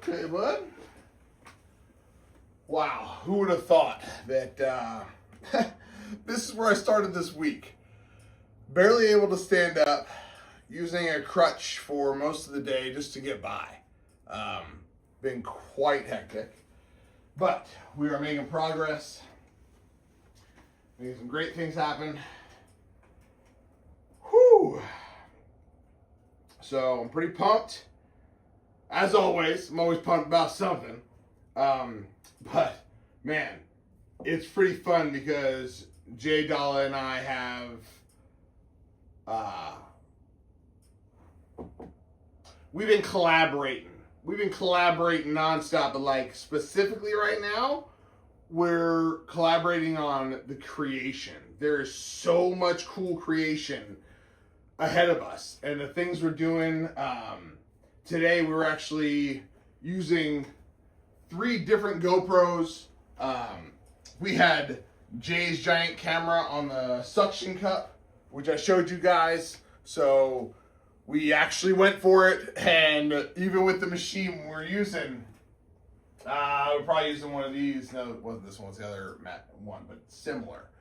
Hey, bud. Wow, who would have thought that this is where I started this week. Barely able to stand up, using a crutch for most of the day just to get by. Been quite hectic. But we are making progress. Making some great things happen. Whew. So I'm pretty pumped. As always, I'm always pumped about something. But man, it's pretty fun because Jay Dalla and I have we've been collaborating. We've been collaborating nonstop, but like specifically right now, we're collaborating on the creation. There is so much cool creation ahead of us, and the things we're doing. Today we were actually using 3 different GoPros. We had Jay's giant camera on the suction cup, which I showed you guys. So we actually went for it, and even with the machine we're using, we're probably using one of these. No, it wasn't this one, it's the other one, but similar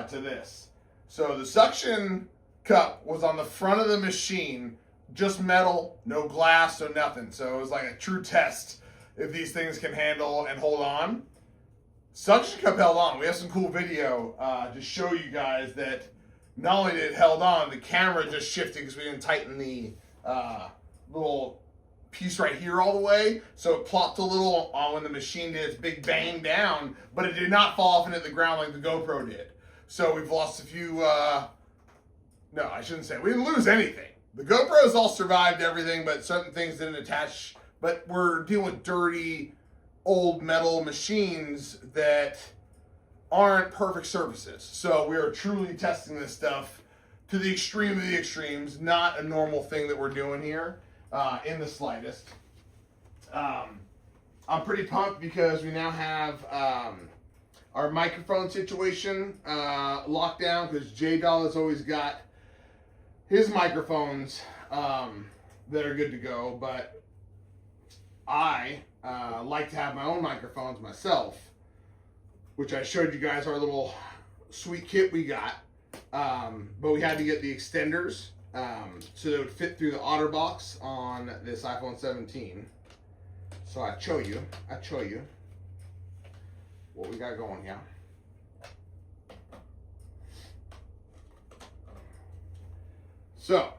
to this. So the suction cup was on the front of the machine, just metal, no glass, no nothing. So it was like a true test if these things can handle and hold on. Suction cup held on. We have some cool video to show you guys that not only did it held on, the camera just shifted because we didn't tighten the little piece right here all the way. So it plopped a little on when the machine did its big bang down, but it did not fall off and hit the ground like the GoPro did. So we've lost a few, no, I shouldn't say. We didn't lose anything. The GoPros all survived everything, but certain things didn't attach. But we're dealing with dirty, old metal machines that aren't perfect surfaces. So we are truly testing this stuff to the extreme of the extremes. Not a normal thing that we're doing here in the slightest. I'm pretty pumped because we now have our microphone situation locked down, because Jay Dalla's always got his microphones that are good to go, but I like to have my own microphones myself, which I showed you guys our little sweet kit we got. But we had to get the extenders so they would fit through the OtterBox on this iPhone 17. So I show you what we got going here. So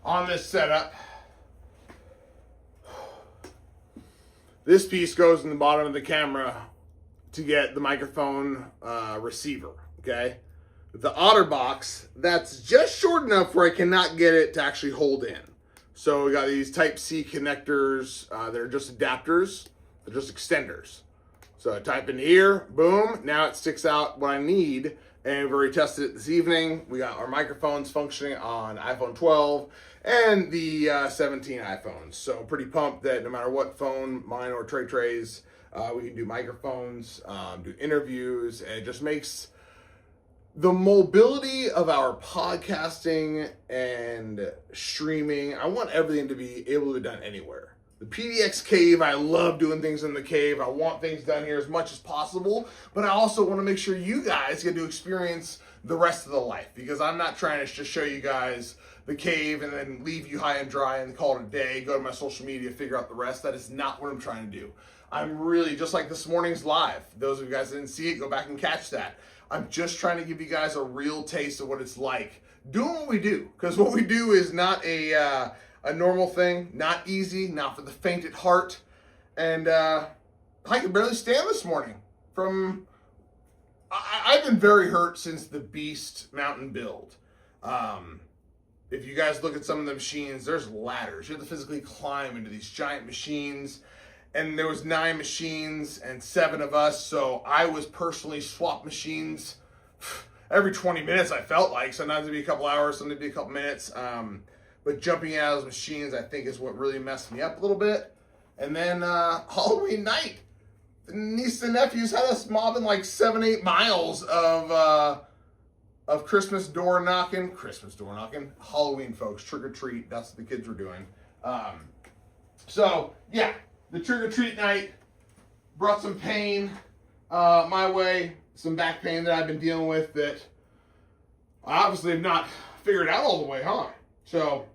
on this setup, this piece goes in the bottom of the camera to get the microphone receiver, okay? The OtterBox, that's just short enough where I cannot get it to actually hold in. So we got these Type-C connectors that are just adapters, they're just extenders. So I type in here, boom, now it sticks out what I need. And we've already tested it this evening. We got our microphones functioning on iPhone 12 and the 17 iPhones. So pretty pumped that no matter what phone, mine or Trey's, we can do microphones, do interviews, and it just makes the mobility of our podcasting and streaming. I want everything to be able to be done anywhere. The PDX Cave, I love doing things in the cave. I want things done here as much as possible, but I also want to make sure you guys get to experience the rest of the life, because I'm not trying to just show you guys the cave and then leave you high and dry and call it a day, go to my social media, figure out the rest. That is not what I'm trying to do. I'm really, just like this morning's live, those of you guys that didn't see it, go back and catch that. I'm just trying to give you guys a real taste of what it's like doing what we do, because what we do is not a normal thing, not easy, not for the faint at heart. And I could barely stand this morning. I've been very hurt since the Beast Mountain build. If you guys look at some of the machines, there's ladders. You have to physically climb into these giant machines. And there was 9 machines and 7 of us, so I was personally swap machines every 20 minutes, I felt like. Sometimes it'd be a couple hours, sometimes it'd be a couple minutes. But jumping out of those machines, I think, is what really messed me up a little bit. And then Halloween night, the nieces and nephews had us mobbing like 7-8 miles of Christmas door knocking. Halloween, folks, trick or treat. That's what the kids were doing. So yeah, the trick or treat night brought some pain my way, some back pain that I've been dealing with that I obviously have not figured out all the way, huh? So,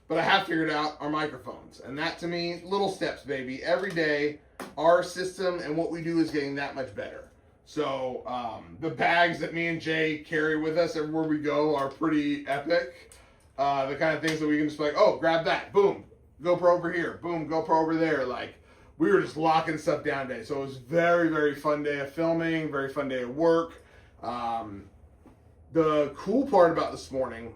but I have figured out our microphones, and that to me, little steps, baby. Every day, our system and what we do is getting that much better. So the bags that me and Jay carry with us everywhere we go are pretty epic. The kind of things that we can just be like, oh, grab that, boom, GoPro over here, boom, GoPro over there. Like, we were just locking stuff down today. So it was very, very fun day of filming, very fun day of work. The cool part about this morning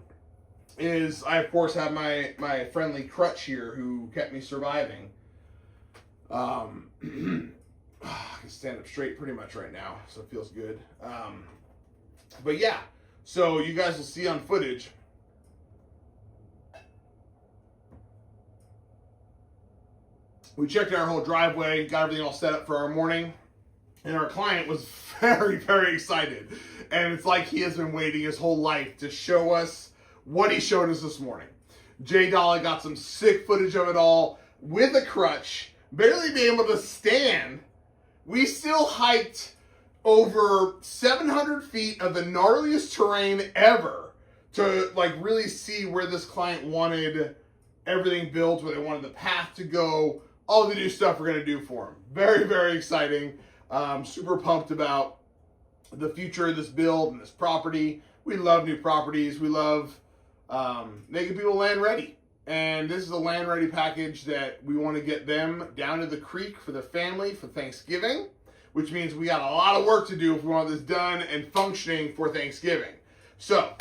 is I, of course, have my friendly crutch here who kept me surviving. I can stand up straight pretty much right now, so it feels good. But yeah, so you guys will see on footage. We checked out our whole driveway, got everything all set up for our morning, and our client was very, very excited. And it's like he has been waiting his whole life to show us what he showed us this morning. Jay Dolly got some sick footage of it all with a crutch, barely being able to stand. We still hiked over 700 feet of the gnarliest terrain ever to like really see where this client wanted everything built, where they wanted the path to go, all the new stuff we're going to do for him. Very, very exciting. Super pumped about the future of this build and this property. We love new properties. We love making people land ready. And this is a land ready package that we want to get them down to the creek for their family for Thanksgiving, which means we got a lot of work to do if we want this done and functioning for Thanksgiving. So,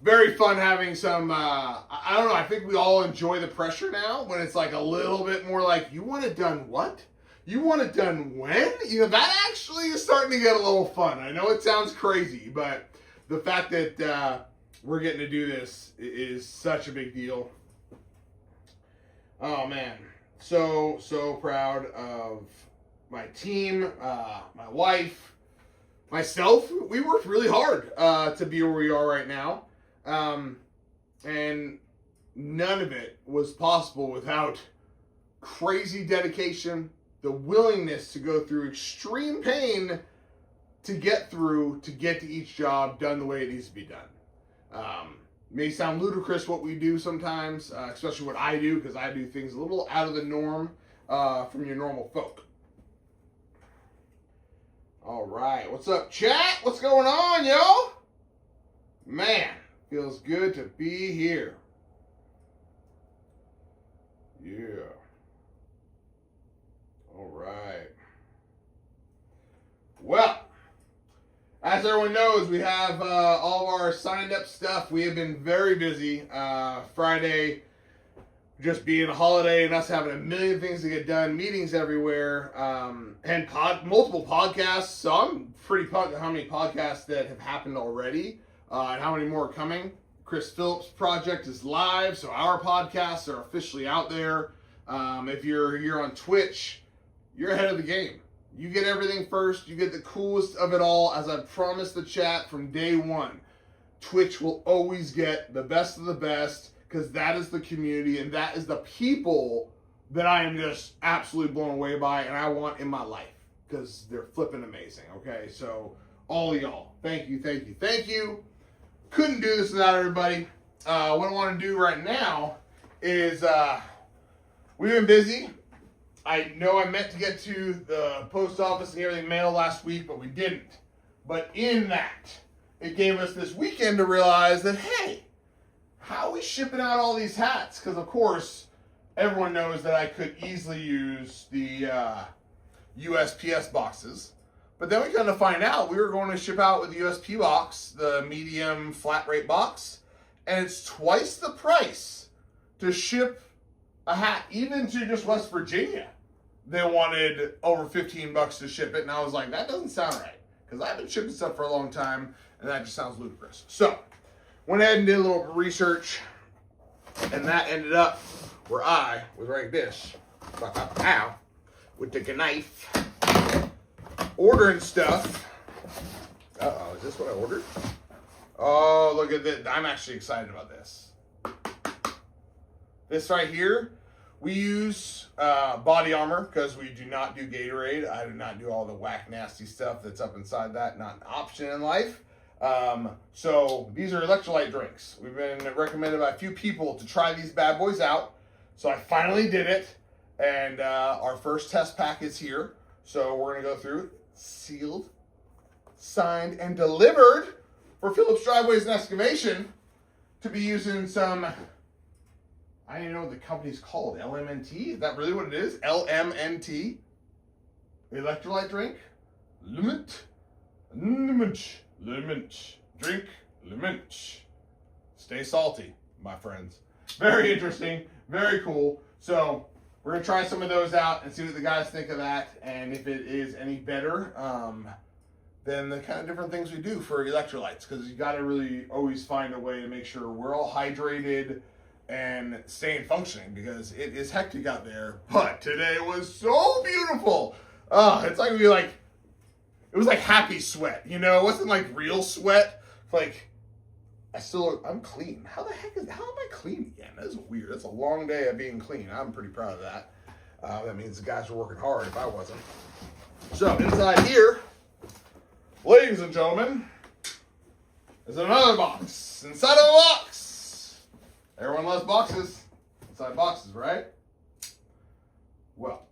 very fun having some, I don't know, I think we all enjoy the pressure now when it's like a little bit more like, you want it done what? You want it done when? You know, that actually is starting to get a little fun. I know it sounds crazy, but the fact that we're getting to do this is such a big deal. Oh man, so proud of my team, my wife, myself. We worked really hard to be where we are right now. And none of it was possible without crazy dedication, the willingness to go through extreme pain to get to each job done the way it needs to be done. May sound ludicrous what we do sometimes, especially what I do, because I do things a little out of the norm from your normal folk. All right, what's up, chat? What's going on, yo? Man, feels good to be here. Yeah. All right. Well, as everyone knows, we have all of our signed up stuff. We have been very busy. Friday just being a holiday and us having a million things to get done, meetings everywhere, and multiple podcasts. So I'm pretty pumped at how many podcasts that have happened already and how many more are coming. Chris Phillips' project is live, so our podcasts are officially out there. If you're here on Twitch, you're ahead of the game. You get everything first. You get the coolest of it all. As I promised the chat from day one, Twitch will always get the best of the best because that is the community and that is the people that I am just absolutely blown away by and I want in my life because they're flipping amazing, okay? So all of y'all, thank you, thank you, thank you. Couldn't do this without everybody. What I want to do right now is we've been busy. I know I meant to get to the post office and everything mail last week, but we didn't. But in that, it gave us this weekend to realize that, hey, how are we shipping out all these hats? Because, of course, everyone knows that I could easily use the USPS boxes. But then we kind of find out we were going to ship out with the USP box, the medium flat rate box, and it's twice the price to ship a hat, even to just West Virginia. They wanted over $15 to ship it, and I was like, that doesn't sound right, because I've been shipping stuff for a long time, and that just sounds ludicrous. So, went ahead and did a little research, and that ended up where I was like this, now, with the knife, ordering stuff. Uh-oh, is this what I ordered? Oh, look at this. I'm actually excited about this. This right here We use body armor because we do not do Gatorade. I do not do all the whack nasty stuff that's up inside that. Not an option in life. So these are electrolyte drinks. We've been recommended by a few people to try these bad boys out. So I finally did it. And our first test pack is here. So we're going to go through, sealed, signed, and delivered for Phillips Driveways and Excavation to be using some, I don't even know what the company's called, LMNT? Is that really what it is? LMNT? Electrolyte drink? Limit. Drink. Limit. Stay salty, my friends. Very interesting. Very cool. So we're going to try some of those out and see what the guys think of that. And if it is any better than the kind of different things we do for electrolytes. Because you got to really always find a way to make sure we're all hydrated and staying functioning. Because it is hectic out there. But today was so beautiful. It's like it was like happy sweat. You know, it wasn't like real sweat. Like, I'm clean. How am I clean again? That's weird. That's a long day of being clean. I'm pretty proud of that. That means the guys were working hard if I wasn't. So inside here, ladies and gentlemen, is another box. Inside of a box. Everyone loves boxes. Inside boxes, right? Well,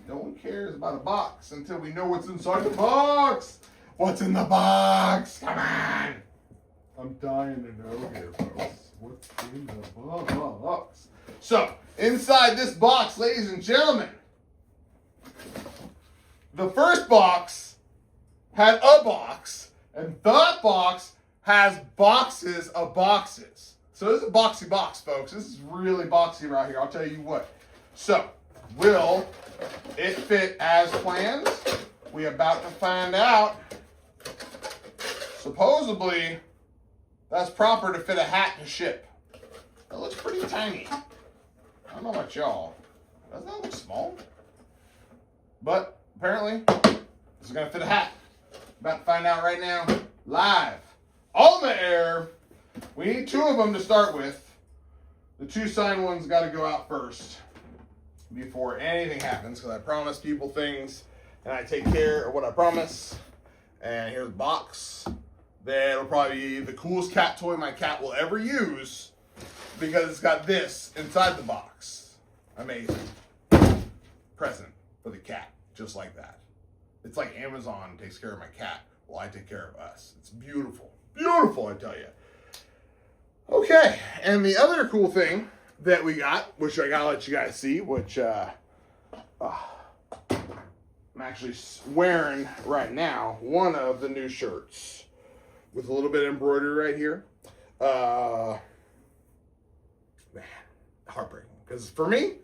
no one cares about a box until we know what's inside the box. What's in the box? Come on. I'm dying to know here, folks. What's in the box? So, inside this box, ladies and gentlemen, the first box had a box, and that box has boxes of boxes. So this is a boxy box, folks. This is really boxy right here. I'll tell you what. So, will it fit as planned? We're about to find out. Supposedly, that's proper to fit a hat to ship. That looks pretty tiny. I don't know about y'all. Doesn't that look small? But apparently, this is going to fit a hat. About to find out right now, live, on the air. We need 2 of them to start with. The 2 signed ones got to go out first before anything happens, because I promise people things, and I take care of what I promise. And here's the box. That'll probably be the coolest cat toy my cat will ever use, because it's got this inside the box. Amazing. Present for the cat, just like that. It's like Amazon takes care of my cat while I take care of us. It's beautiful. Beautiful, I tell you. Okay, and the other cool thing that we got, which I gotta let you guys see, which I'm actually wearing right now, one of the new shirts with a little bit of embroidery right here. Man, heartbreaking. Because for me,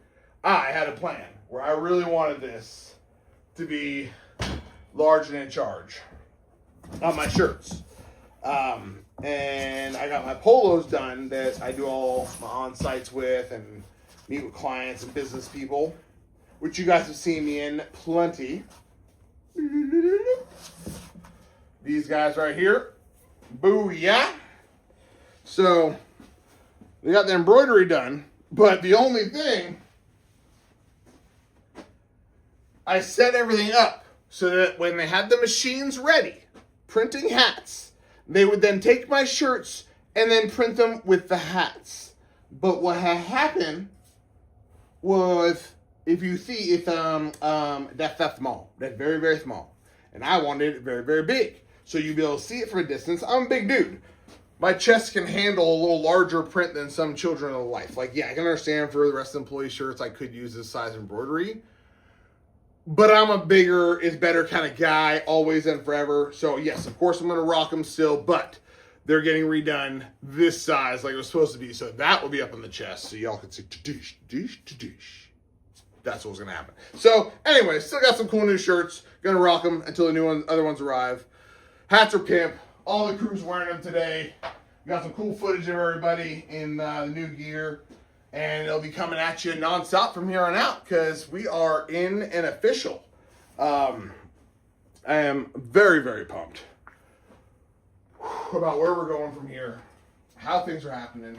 I had a plan where I really wanted this to be large and in charge on my shirts. And I got my polos done that I do all my on-sites with and meet with clients and business people, which you guys have seen me in plenty. These guys right here. Booyah. So, they got the embroidery done, but the only thing, I set everything up so that when they had the machines ready, printing hats, they would then take my shirts and then print them with the hats. But what had happened was, if you see, it's that's small. That's very, very small. And I wanted it very, very big. So you'd be able to see it from a distance. I'm a big dude. My chest can handle a little larger print than some children of life. Like, yeah, I can understand for the rest of the employee shirts, I could use this size embroidery. But I'm a bigger is better kind of guy, always and forever. So, yes, of course, I'm going to rock them still, but they're getting redone this size like it was supposed to be. So that will be up on the chest so y'all can see, ta-dish, dish, ta-dish. That's what's going to happen. So, anyway, still got some cool new shirts. Going to rock them until the other ones arrive. Hats are pimp. All the crew's wearing them today. We got some cool footage of everybody in the new gear. And it'll be coming at you nonstop from here on out because we are in an official. I am very, very pumped about where we're going from here, how things are happening.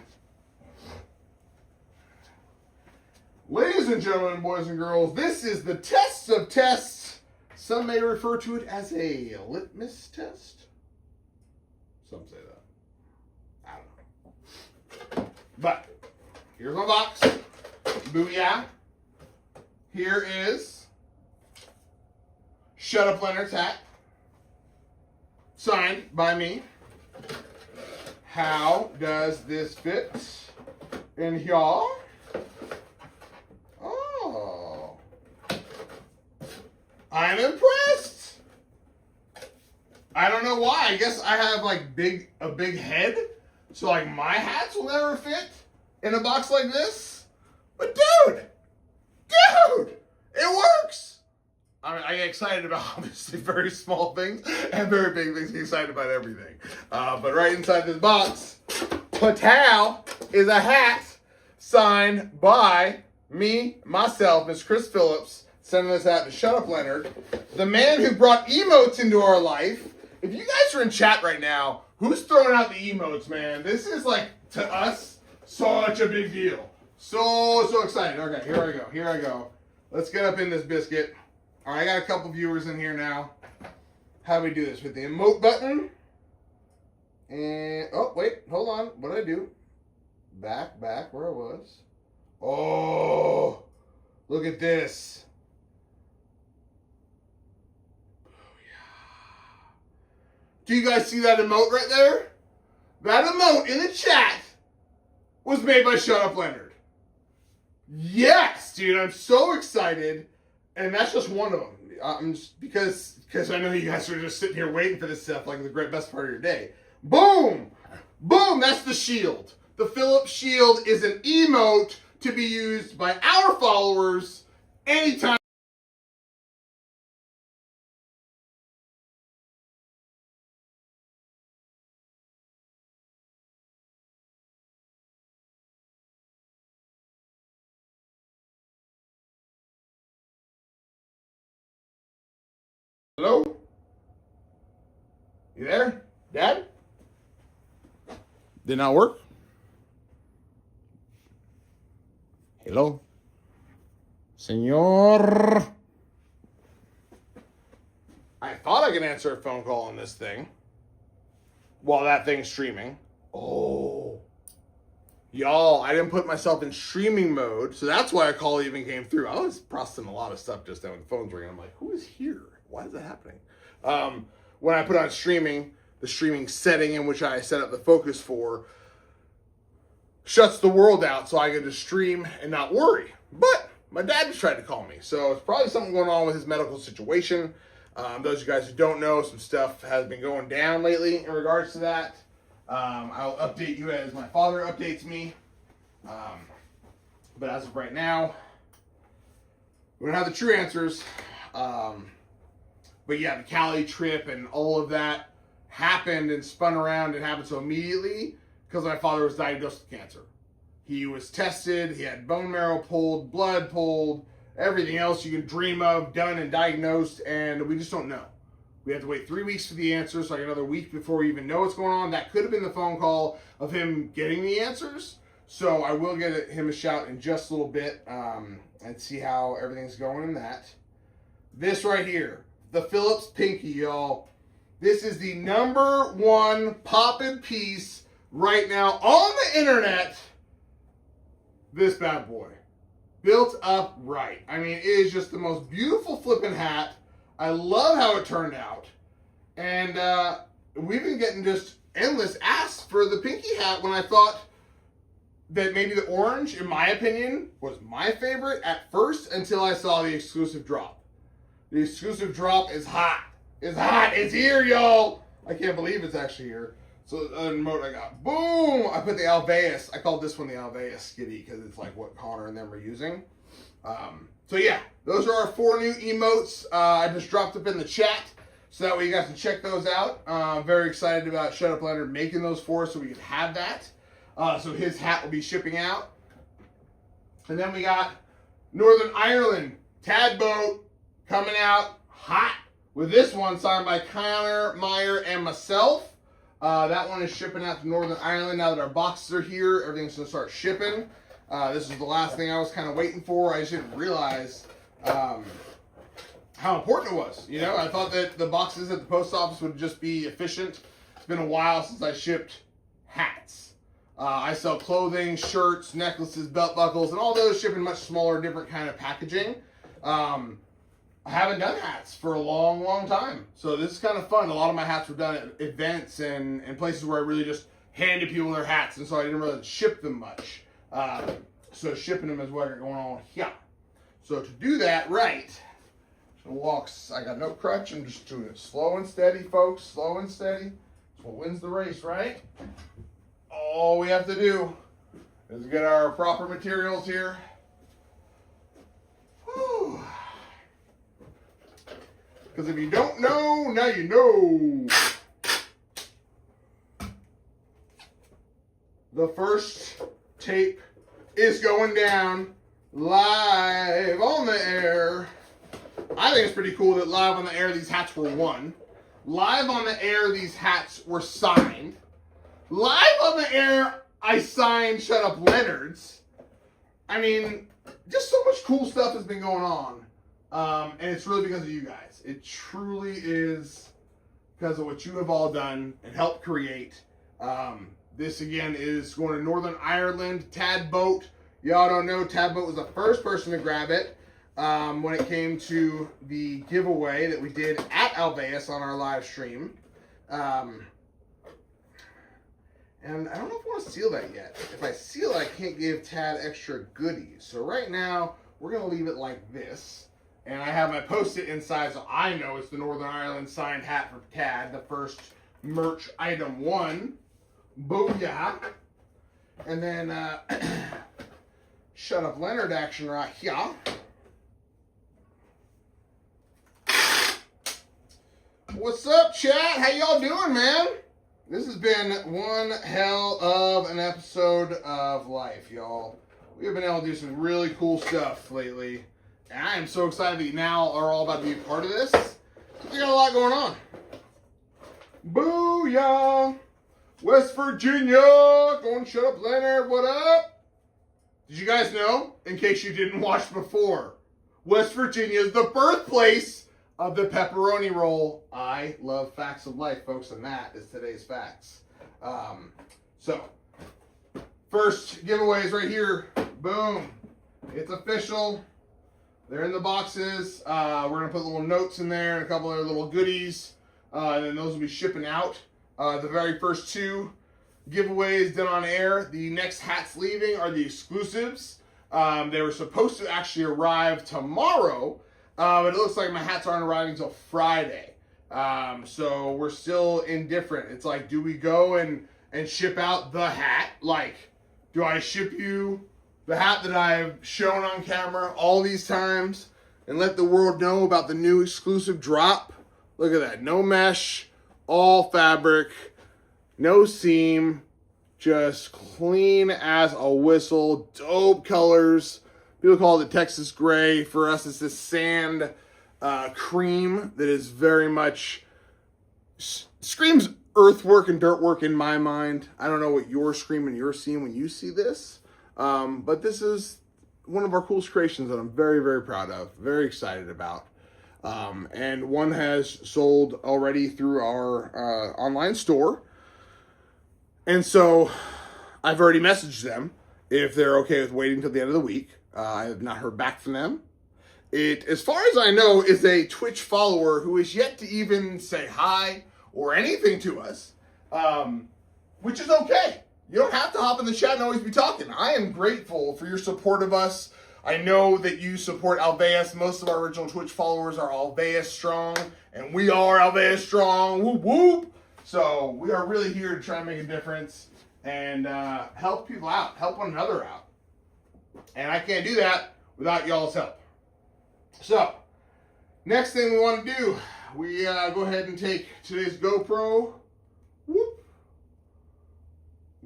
Ladies and gentlemen, boys and girls, this is the test of tests. Some may refer to it as a litmus test. Some say that. I don't know. But here's my box. Booyah. Here is Shut Up Leonard's hat. Signed by me. How does this fit in here? Oh. I'm impressed. I don't know why. I guess I have like a big head. So like my hats will never fit in a box like this. But dude, it works. I get excited about obviously very small things and very big things. I get excited about everything. But right inside this box, Patal is a hat signed by me, myself, Miss Chris Phillips, sending this hat to Shut Up Leonard, the man who brought emotes into our life. If you guys are in chat right now, who's throwing out the emotes, man? This is like, to us, such a big deal. So excited. Okay, here I go. Let's get up in this biscuit. All right, I got a couple viewers in here now. How do we do this? With the emote button. And, oh, wait, hold on. What did I do? Back where I was. Oh, look at this. Do you guys see that emote right there? That emote in the chat was made by Shut Up Leonard. Yes, dude, I'm so excited. And that's just one of them. I'm just, because I know you guys are just sitting here waiting for this stuff like the best part of your day. Boom! Boom! That's the shield. The Phillips shield is an emote to be used by our followers anytime. Hello? You there? Dad? Did not work? Hello? Senor? I thought I could answer a phone call on this thing while that thing's streaming. Oh. Y'all, I didn't put myself in streaming mode, so that's why a call even came through. I was processing a lot of stuff just then when the phone's ringing. I'm like, who is here? Why is that happening? When I put on streaming, the streaming setting in which I set up the focus for shuts the world out so I get to stream and not worry. But my dad just tried to call me, so it's probably something going on with his medical situation. Those of you guys who don't know, some stuff has been going down lately in regards to that. I'll update you as my father updates me. But as of right now, we don't have the true answers. But yeah, the Cali trip and all of that happened and spun around and happened so immediately because my father was diagnosed with cancer. He was tested, he had bone marrow pulled, blood pulled, everything else you can dream of done and diagnosed, and we just don't know. We have to wait 3 weeks for the answers, so like another week before we even know what's going on. That could have been the phone call of him getting the answers. So I will get him a shout in just a little bit and see how everything's going in that. This right here, the Phillips Pinky, y'all. This is the #1 poppin' piece right now on the internet. This bad boy. Built up right. I mean, it is just the most beautiful flipping hat. I love how it turned out. And we've been getting just endless asks for the Pinky hat when I thought that maybe the orange, in my opinion, was my favorite at first until I saw the exclusive drop. The exclusive drop is hot. It's hot. It's here, y'all. I can't believe it's actually here. So the other emote I got, boom! I put the Alveus. I called this one the Alveus Skitty because it's like what Connor and them are using. So yeah, those are our 4 new emotes. I just dropped up in the chat so that way you guys can check those out. Very excited about Shut Up Leonard making those for us so we can have that. So his hat will be shipping out. And then we got Northern Ireland Tad Boat coming out hot with this one signed by Connor, Meyer, and myself. That one is shipping out to Northern Ireland now that our boxes are here. Everything's going to start shipping. This was the last thing I was kind of waiting for. I just didn't realize how important it was. You know, I thought that the boxes at the post office would just be efficient. It's been a while since I shipped hats. I sell clothing, shirts, necklaces, belt buckles, and all those ship in much smaller, different kind of packaging. I haven't done hats for a long, long time. So this is kind of fun. A lot of my hats were done at events and places where I really just handed people their hats, and so I didn't really ship them much. So shipping them is what are going on here. So to do that right, I got no crutch. I'm just doing it slow and steady, folks. Slow and steady. That's what wins the race, right? All we have to do is get our proper materials here. Because if you don't know, now you know. The first tape is going down live on the air. I think it's pretty cool that live on the air these hats were won. Live on the air these hats were signed. Live on the air I signed Shut Up Leonard's. I mean, just so much cool stuff has been going on. And it's really because of you guys. It truly is because of what you have all done and helped create. This again is going to Northern Ireland. Tad Boat. Y'all don't know, Tad Boat was the first person to grab it when it came to the giveaway that we did at Alveus on our live stream. And I don't know if I want to seal that yet. If I seal it, I can't give Tad extra goodies. So right now, we're going to leave it like this. And I have my Post-it inside, so I know it's the Northern Ireland signed hat for Tad, the first merch item won. Booyah. And then, Shut Up Leonard action right here. What's up, chat? How y'all doing, man? This has been one hell of an episode of life, y'all. We have been able to do some really cool stuff lately. And I am so excited that you now are all about to be a part of this. We got a lot going on. Booyah! West Virginia! Going Shut Up Leonard, what up? Did you guys know, in case you didn't watch before, West Virginia is the birthplace of the pepperoni roll. I love facts of life, folks, and that is today's facts. So, first giveaways right here. Boom. It's official. They're in the boxes. We're going to put little notes in there and a couple other little goodies. And then those will be shipping out. The very first two giveaways done on air. The next hats leaving are the exclusives. They were supposed to actually arrive tomorrow, but it looks like my hats aren't arriving until Friday. So we're still indifferent. It's like, do we go and ship out the hat? Like, do I ship you the hat that I've shown on camera all these times and let the world know about the new exclusive drop? Look at that. No mesh, all fabric, no seam, just clean as a whistle, dope colors. People call it the Texas gray. For us, it's this sand cream that is very much screams earthwork and dirtwork in my mind. I don't know what you're screaming you're seeing when you see this. But this is one of our coolest creations that I'm very, very proud of, very excited about. And one has sold already through our online store. And so I've already messaged them if they're okay with waiting till the end of the week. I have not heard back from them. It, as far as I know, is a Twitch follower who is yet to even say hi or anything to us, which is okay. You don't have to hop in the chat and always be talking. I am grateful for your support of us. I know that you support Alveus. Most of our original Twitch followers are Alveus strong, and we are Alveus strong. Whoop, whoop. So we are really here to try and make a difference and help people out, help one another out. And I can't do that without y'all's help. So, next thing we want to do, we go ahead and take today's GoPro. Whoop.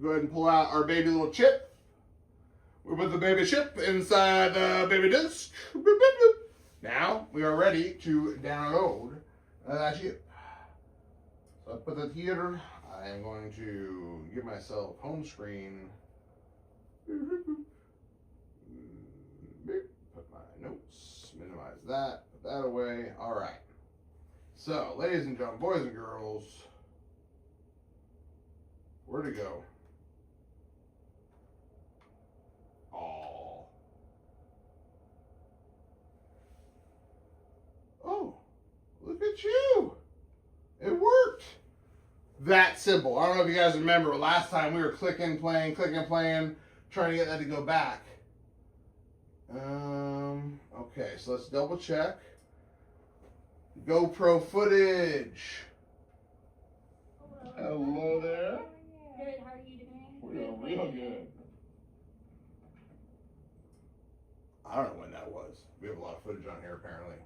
Go ahead and pull out our baby little chip. We put the baby chip inside the baby disc. Now we are ready to download that chip. So I put that here. I am going to give myself home screen. that. Put that away. All right. So, ladies and gentlemen, boys and girls, where to go? Oh, look at you. It worked. That simple. I don't know if you guys remember last time we were clicking, playing, trying to get that to go back. Okay, so let's double check. GoPro footage. Hello there. Good, how are you doing? We're real good. I don't know when that was. We have a lot of footage on here apparently.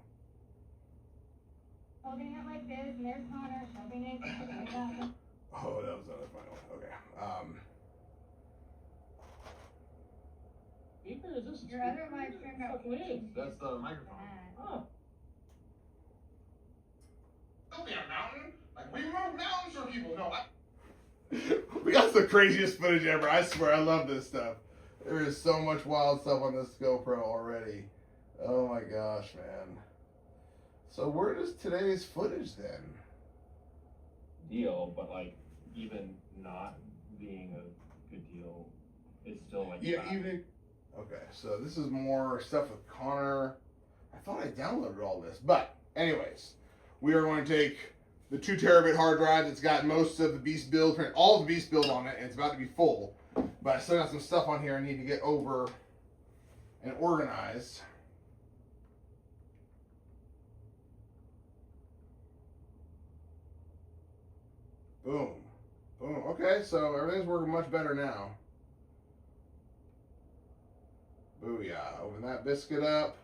Holding it like this, and there's Connor shoving it. Oh, that was another funny one. Okay. Is this Your other mic turned out. That's the microphone. Oh. Don't be a mountain. Like, we move mountains for people. No, we got the craziest footage ever. I swear, I love this stuff. There is so much wild stuff on this GoPro already. Oh my gosh, man. So where does today's footage then? Deal, but like even not being a good deal, it's still like yeah, even. Okay, so this is more stuff with Connor. I thought I downloaded all this, but anyways, we are going to take the 2 terabit hard drive that's got most of the Beast build, all of the Beast build on it, and it's about to be full. But I still got some stuff on here I need to get over and organized. Boom. Boom. Okay, so everything's working much better now. Booyah. Open that biscuit up.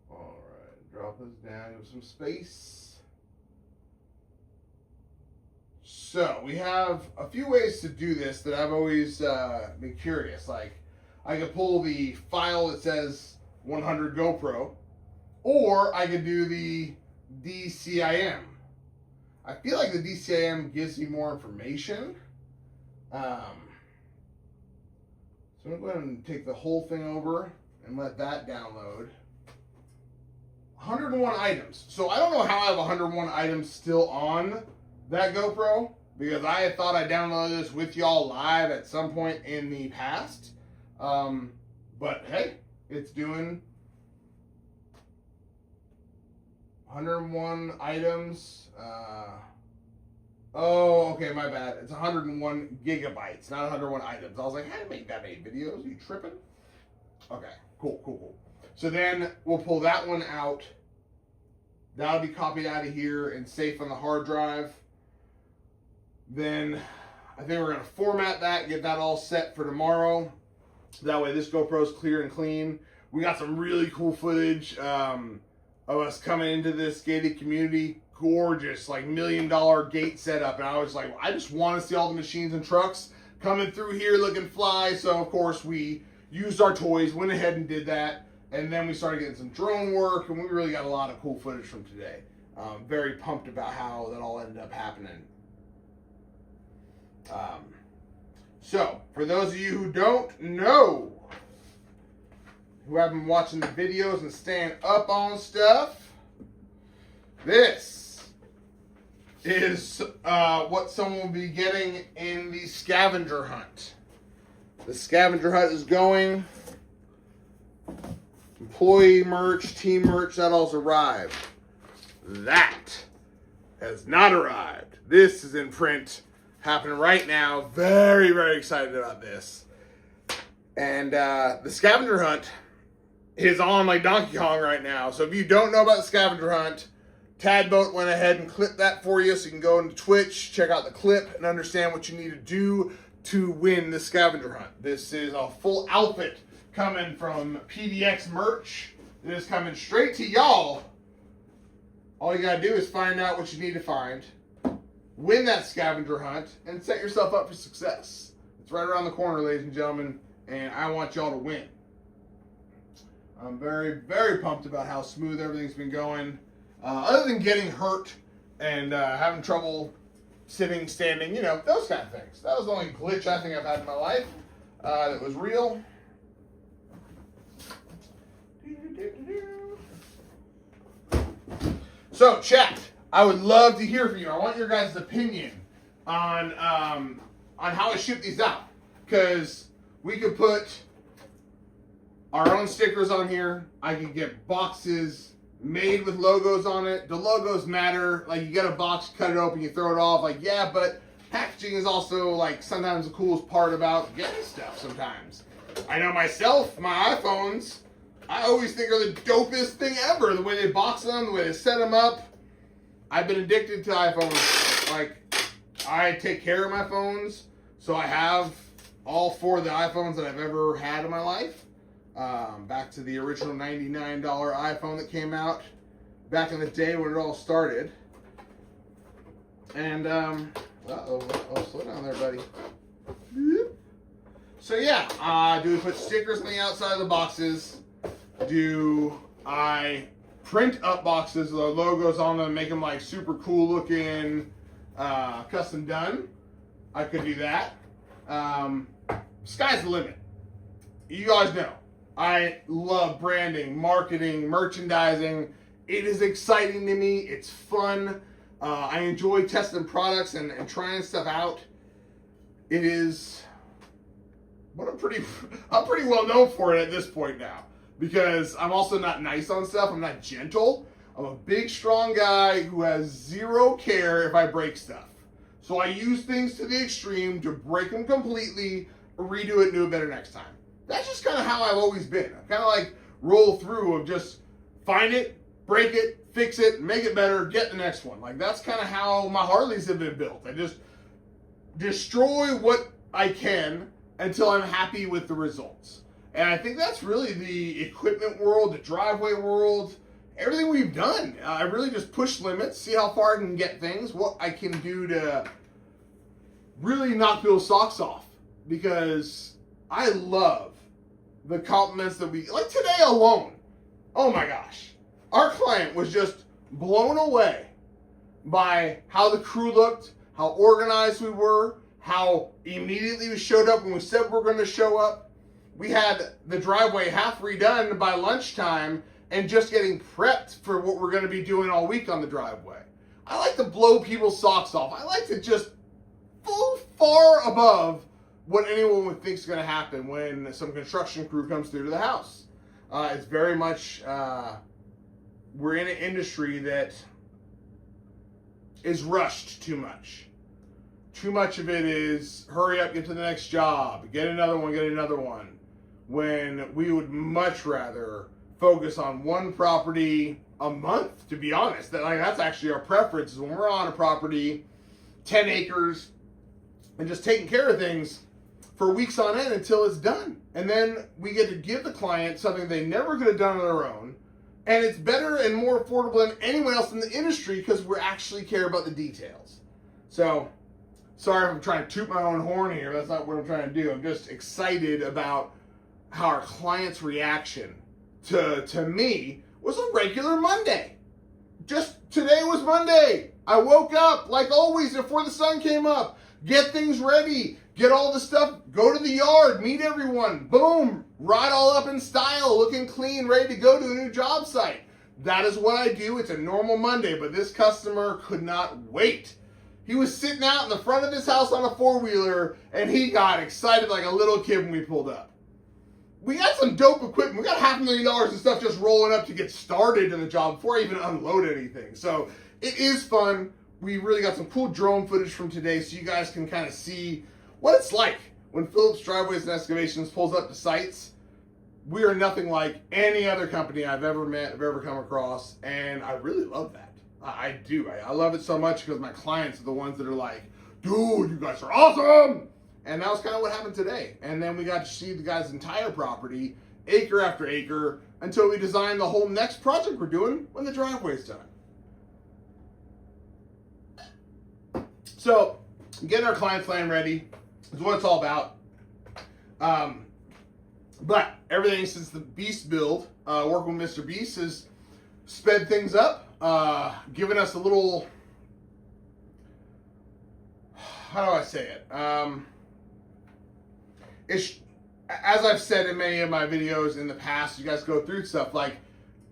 Alright, drop this down, give some space. So, we have a few ways to do this that I've always been curious. Like, I could pull the file that says 100 GoPro, or I could do the DCIM. I feel like the DCIM gives me more information. So I'm going to go ahead and take the whole thing over and let that download. 101 items. So I don't know how I have 101 items still on that GoPro, because I had thought I downloaded this with y'all live at some point in the past. But hey, it's doing 101 items. Oh, okay, my bad. It's 101 gigabytes, not 101 items. I was like, how do you make that many videos? Are you tripping? Okay, cool. So then we'll pull that one out. That'll be copied out of here and safe on the hard drive. Then I think we're going to format that, get that all set for tomorrow. That way this GoPro is clear and clean. We got some really cool footage of us coming into this gated community. Gorgeous, like $1 million gate setup. And I was like, I just want to see all the machines and trucks coming through here looking fly. So, of course, we used our toys, went ahead and did that. And then we started getting some drone work, and we really got a lot of cool footage from today. Very pumped about how that all ended up happening. So, for those of you who don't know, who have been watching the videos and staying up on stuff, this is what someone will be getting in the scavenger hunt. The scavenger hunt is going. Employee merch, team merch, that all's arrived. That has not arrived. This is in print, happening right now. Very, very excited about this. And the scavenger hunt is on like Donkey Kong right now. So if you don't know about the scavenger hunt, Tadboat went ahead and clipped that for you, so you can go into Twitch, check out the clip, and understand what you need to do to win the scavenger hunt. This is a full outfit coming from PDX merch. It is coming straight to y'all. All you gotta do is find out what you need to find, win that scavenger hunt, and set yourself up for success. It's right around the corner, ladies and gentlemen, and I want y'all to win. I'm very, very pumped about how smooth everything's been going. Other than getting hurt and having trouble sitting, standing, you know, those kind of things. That was the only glitch I think I've had in my life that was real. So, chat, I would love to hear from you. I want your guys' opinion on how I ship these out, because we could put our own stickers on here. I could get boxes made with logos on it. The logos matter. Like, you get a box, cut it open, you throw it off. Like, yeah, but packaging is also, like, sometimes the coolest part about getting stuff sometimes. I know myself, my iPhones, I always think are the dopest thing ever. The way they box them, the way they set them up. I've been addicted to iPhones. Like, I take care of my phones, so I have all 4 of the iPhones that I've ever had in my life. Back to the original $99 iPhone that came out back in the day when it all started. And, slow down there, buddy. So yeah, do we put stickers on the outside of the boxes? Do I print up boxes with the logos on them, make them like super cool looking, custom done? I could do that. Sky's the limit. You guys know, I love branding, marketing, merchandising. It is exciting to me. It's fun. I enjoy testing products and trying stuff out. It is what I'm pretty well known for it at this point now, because I'm also not nice on stuff. I'm not gentle. I'm a big, strong guy who has zero care if I break stuff. So I use things to the extreme to break them completely, redo it, and do it better next time. That's just kind of how I've always been. I kind of like roll through of just find it, break it, fix it, make it better, get the next one. Like, that's kind of how my Harleys have been built. I just destroy what I can until I'm happy with the results. And I think that's really the equipment world, the driveway world, everything we've done. I really just push limits, see how far I can get things, what I can do to really knock people's socks off. Because I love the compliments that we, like today alone. Oh my gosh. Our client was just blown away by how the crew looked, how organized we were, how immediately we showed up when we said we were going to show up. We had the driveway half redone by lunchtime and just getting prepped for what we're going to be doing all week on the driveway. I like to blow people's socks off. I like to just go far above what anyone would think is going to happen when some construction crew comes through to the house. It's very much, we're in an industry that is rushed too much. Too much of it is hurry up, get to the next job, get another one. When we would much rather focus on one property a month, to be honest. That's actually our preference, is when we're on a property, 10 acres, and just taking care of things for weeks on end until it's done. And then we get to give the client something they never could have done on their own. And it's better and more affordable than anyone else in the industry because we actually care about the details. So, sorry if I'm trying to toot my own horn here. That's not what I'm trying to do. I'm just excited about how our client's reaction to me was a regular Monday. Just today was Monday. I woke up like always before the sun came up. Get things ready. Get all the stuff. Go to the yard. Meet everyone. Boom. Ride all up in style. Looking clean. Ready to go to a new job site. That is what I do. It's a normal Monday. But this customer could not wait. He was sitting out in the front of his house on a four-wheeler, and he got excited like a little kid when we pulled up. We got some dope equipment. We got $500,000 of stuff just rolling up to get started in the job before I even unload anything. So it is fun. We really got some cool drone footage from today so you guys can kind of see what it's like when Phillips Driveways and Excavations pulls up to sites. We are nothing like any other company I've ever met, I've ever come across, and I really love that. I do. I love it so much because my clients are the ones that are like, dude, you guys are awesome! And that was kind of what happened today. And then we got to see the guy's entire property, acre after acre, until we designed the whole next project we're doing when the driveway's done. So, getting our client plan ready is what it's all about. But everything since the Beast build, working with Mr. Beast, has sped things up, given us a little how do I say it? It's, as I've said in many of my videos in the past, you guys go through stuff like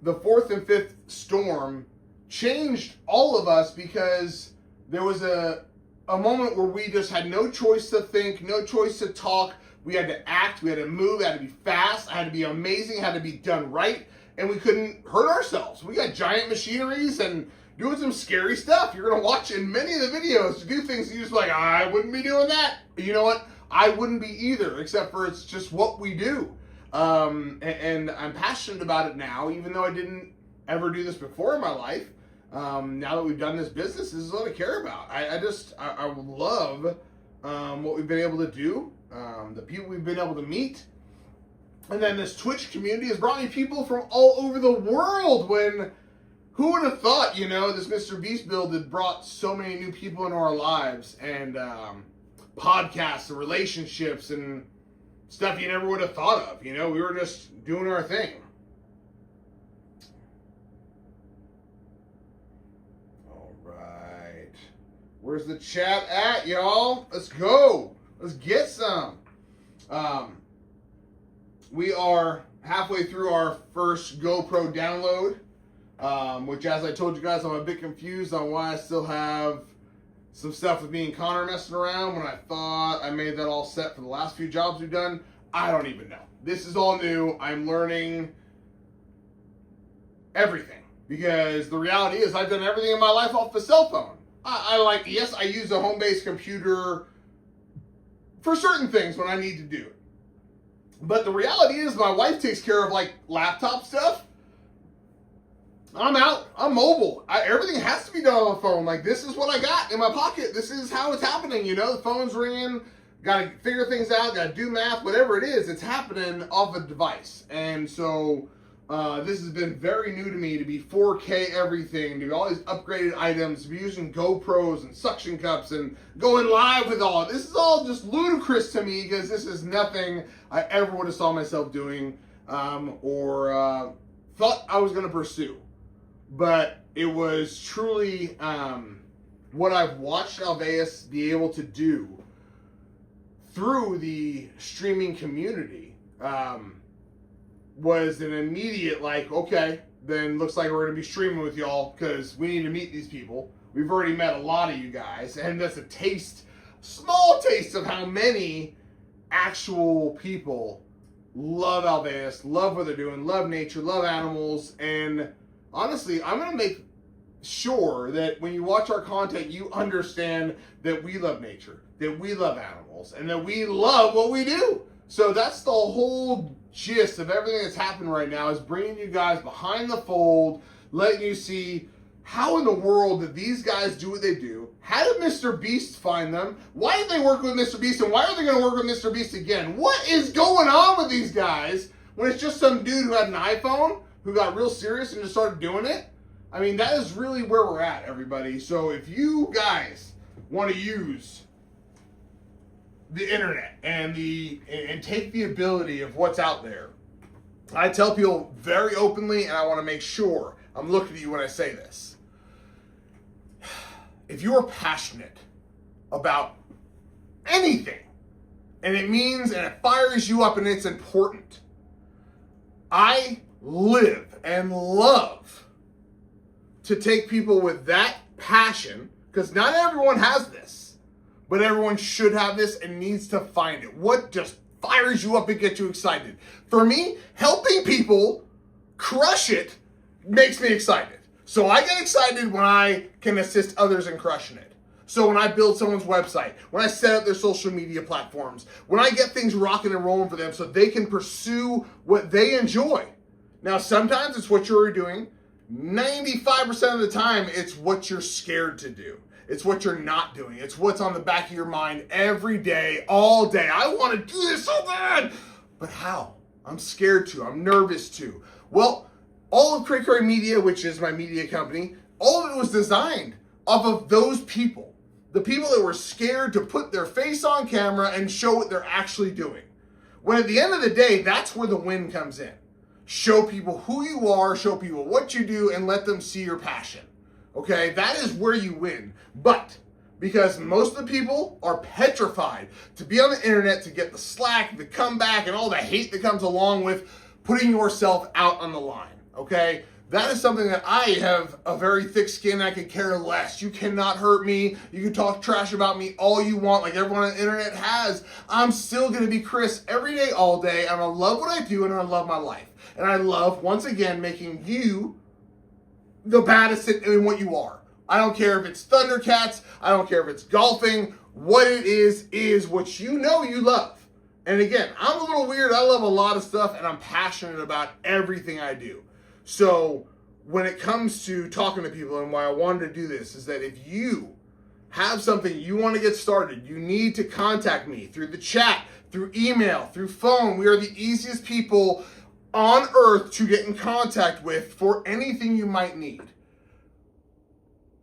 the fourth and fifth storm changed all of us because there was a moment where we just had no choice to think, no choice to talk. We had to act, we had to move, it had to be fast, it had to be amazing, it had to be done right, and we couldn't hurt ourselves. We got giant machineries and doing some scary stuff. You're going to watch in many of the videos to do things and you're just like, I wouldn't be doing that. You know what? I wouldn't be either, except for it's just what we do. And I'm passionate about it now, even though I didn't ever do this before in my life. Now that we've done this business, this is what I care about. I love what we've been able to do, the people we've been able to meet. And then this Twitch community has brought me people from all over the world. When, who would have thought, you know, this Mr. Beast build had brought so many new people into our lives, and podcasts and relationships and stuff you never would have thought of. You know, we were just doing our thing. All right. Where's the chat at, y'all? Let's go. Let's get some. We are halfway through our first GoPro download, which, as I told you guys, I'm a bit confused on why I still have some stuff with me and Connor messing around when I thought I made that all set for the last few jobs we've done. I don't even know. This is all new. I'm learning everything because the reality is I've done everything in my life off the cell phone. Yes, I use a home-based computer for certain things when I need to do it. But the reality is my wife takes care of like laptop stuff. I'm out. I'm mobile. Everything has to be done on the phone. Like, this is what I got in my pocket. This is how it's happening. You know, the phone's ringing. Got to figure things out. Got to do math. Whatever it is, it's happening off a device. And so this has been very new to me, to be 4K everything, to be all these upgraded items, to be using GoPros and suction cups and going live with all. This is all just ludicrous to me because this is nothing I ever would have saw myself doing or thought I was going to pursue. But it was truly what I've watched Alveus be able to do through the streaming community was an immediate, like, okay, then looks like we're going to be streaming with y'all because we need to meet these people. We've already met a lot of you guys, and that's a taste, small taste of how many actual people love Alveus, love what they're doing, love nature, love animals, and honestly, I'm going to make sure that when you watch our content, you understand that we love nature, that we love animals, and that we love what we do. So that's the whole gist of everything that's happening right now, is bringing you guys behind the fold, letting you see how in the world did these guys do what they do? How did Mr. Beast find them? Why did they work with Mr. Beast, and why are they going to work with Mr. Beast again? What is going on with these guys when it's just some dude who had an iPhone who got real serious and just started doing it? I mean, that is really where we're at, everybody. So if you guys want to use the internet and take the ability of what's out there, I tell people very openly, and I want to make sure I'm looking at you when I say this. If you're passionate about anything, and it means, and it fires you up and it's important, I live and love to take people with that passion, because not everyone has this, but everyone should have this and needs to find it. What just fires you up and gets you excited? For me, helping people crush it makes me excited. So I get excited when I can assist others in crushing it. So when I build someone's website, when I set up their social media platforms, when I get things rocking and rolling for them so they can pursue what they enjoy. Now, sometimes it's what you're doing. 95% of the time, it's what you're scared to do. It's what you're not doing. It's what's on the back of your mind every day, all day. I want to do this so bad, but how? I'm scared to. I'm nervous to. Well, all of Cray Cray Media, which is my media company, all of it was designed off of those people. The people that were scared to put their face on camera and show what they're actually doing. When at the end of the day, that's where the win comes in. Show people who you are, show people what you do, and let them see your passion. Okay, that is where you win. But Because most of the people are petrified to be on the internet, to get the slack, the comeback, and all the hate that comes along with putting yourself out on the line, okay? That is something that I have a very thick skin. I could care less. You cannot hurt me. You can talk trash about me all you want, like everyone on the internet has. I'm still going to be Chris every day, all day, and I love what I do, and I love my life. And I love, once again, making you the baddest in what you are. I don't care if it's Thundercats. I don't care if it's golfing. What it is what you know you love. And again, I'm a little weird. I love a lot of stuff, and I'm passionate about everything I do. So when it comes to talking to people, and why I wanted to do this, is that if you have something you want to get started, you need to contact me through the chat, through email, through phone. We are the easiest people on earth to get in contact with for anything you might need.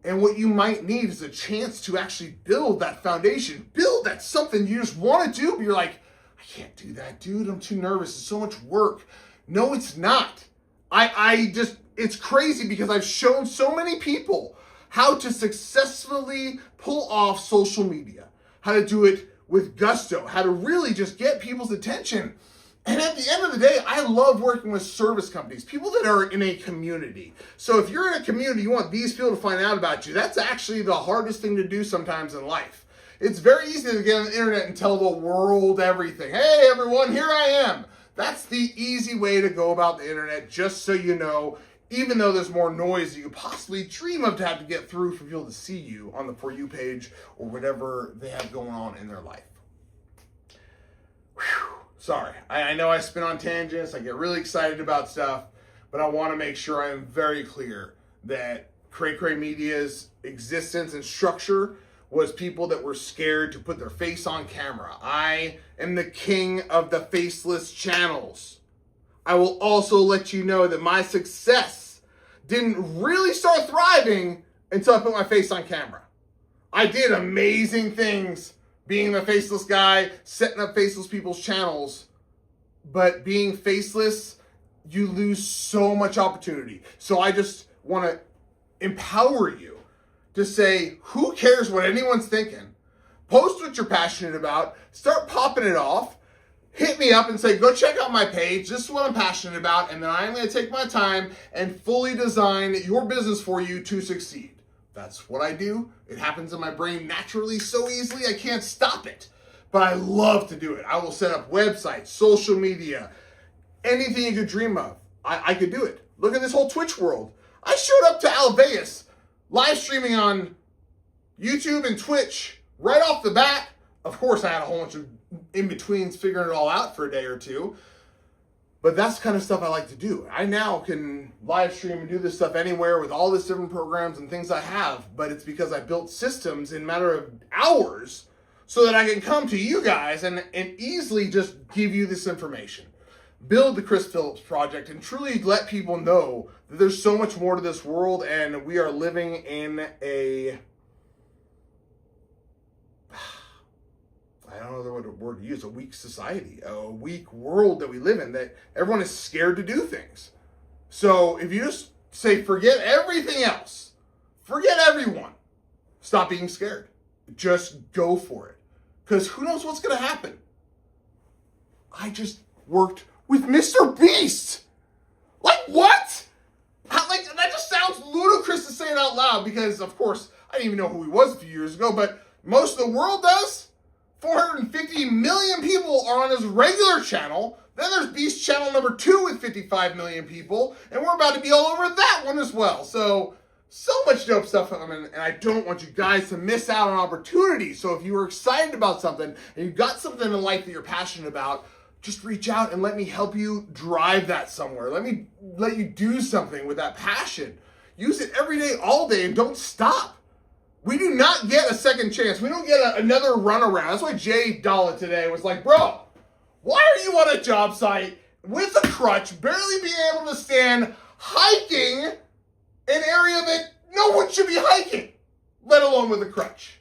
And what you might need is a chance to actually build that foundation, build that something you just want to do, but you're like, I can't do that, dude. I'm too nervous. It's so much work. No, it's not. It's crazy because I've shown so many people how to successfully pull off social media, how to do it with gusto, how to really just get people's attention. And at the end of the day, I love working with service companies, people that are in a community. So if you're in a community, you want these people to find out about you. That's actually the hardest thing to do sometimes in life. It's very easy to get on the internet and tell the world everything. Hey, everyone, here I am. That's the easy way to go about the internet, just so you know, even though there's more noise that you could possibly dream of to have to get through for people to see you on the For You page or whatever they have going on in their life. Whew. Sorry, I know I spin on tangents, I get really excited about stuff, but I want to make sure I am very clear that Cray Cray Media's existence and structure was people that were scared to put their face on camera. I am the king of the faceless channels. I will also let you know that my success didn't really start thriving until I put my face on camera. I did amazing things being the faceless guy, setting up faceless people's channels, but being faceless, you lose so much opportunity. So I just want to empower you to say, who cares what anyone's thinking? Post what you're passionate about, start popping it off, hit me up and say, go check out my page, this is what I'm passionate about, and then I'm going to take my time and fully design your business for you to succeed. That's what I do. It happens in my brain naturally so easily, I can't stop it. But I love to do it. I will set up websites, social media, anything you could dream of. I could do it. Look at this whole Twitch world. I showed up to Alveus, live streaming on YouTube and Twitch right off the bat. Of course, I had a whole bunch of in-betweens figuring it all out for a day or two. But that's the kind of stuff I like to do. I now can live stream and do this stuff anywhere with all these different programs and things I have. But it's because I built systems in a matter of hours so that I can come to you guys and easily just give you this information. Build the Chris Phillips Project and truly let people know that there's so much more to this world, and we are living in a... I don't know what word to use, a weak society, a weak world that we live in, that everyone is scared to do things. So if you just say, forget everything else, forget everyone, stop being scared. Just go for it. Because who knows what's going to happen? I just worked with Mr. Beast. Like, what? That just sounds ludicrous to say it out loud because, of course, I didn't even know who he was a few years ago, but most of the world does. 450 million people are on his regular channel. Then there's Beast channel number 2 with 55 million people. And we're about to be all over that one as well. So much dope stuff coming. And I don't want you guys to miss out on opportunities. So if you were excited about something and you got something in life that you're passionate about, just reach out and let me help you drive that somewhere. Let you do something with that passion. Use it every day, all day, and don't stop. We do not get a second chance. We don't get another runaround. That's why Jay Dalla today was like, bro, why are you on a job site with a crutch, barely being able to stand, hiking an area that no one should be hiking, let alone with a crutch?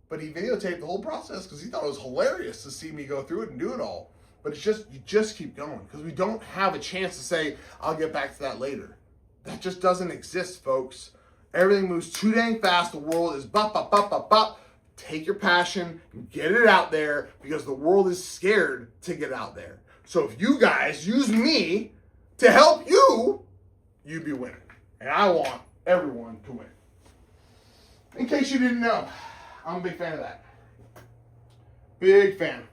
But he videotaped the whole process because he thought it was hilarious to see me go through it and do it all. But it's just, you just keep going because we don't have a chance to say, I'll get back to that later. That just doesn't exist, folks. Everything moves too dang fast. The world is bop, bop, bop, bop, bop. Take your passion and get it out there because the world is scared to get out there. So if you guys use me to help you, you'd be winning. And I want everyone to win. In case you didn't know, I'm a big fan of that. Big fan.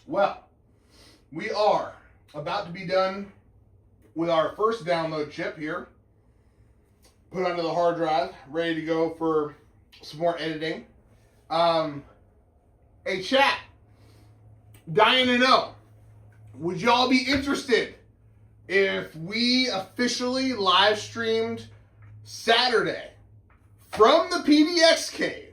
Well, we are about to be done with our first download chip here. Put onto the hard drive, ready to go for some more editing. Hey chat, dying to know, would y'all be interested if we officially live streamed Saturday from the PDX Cave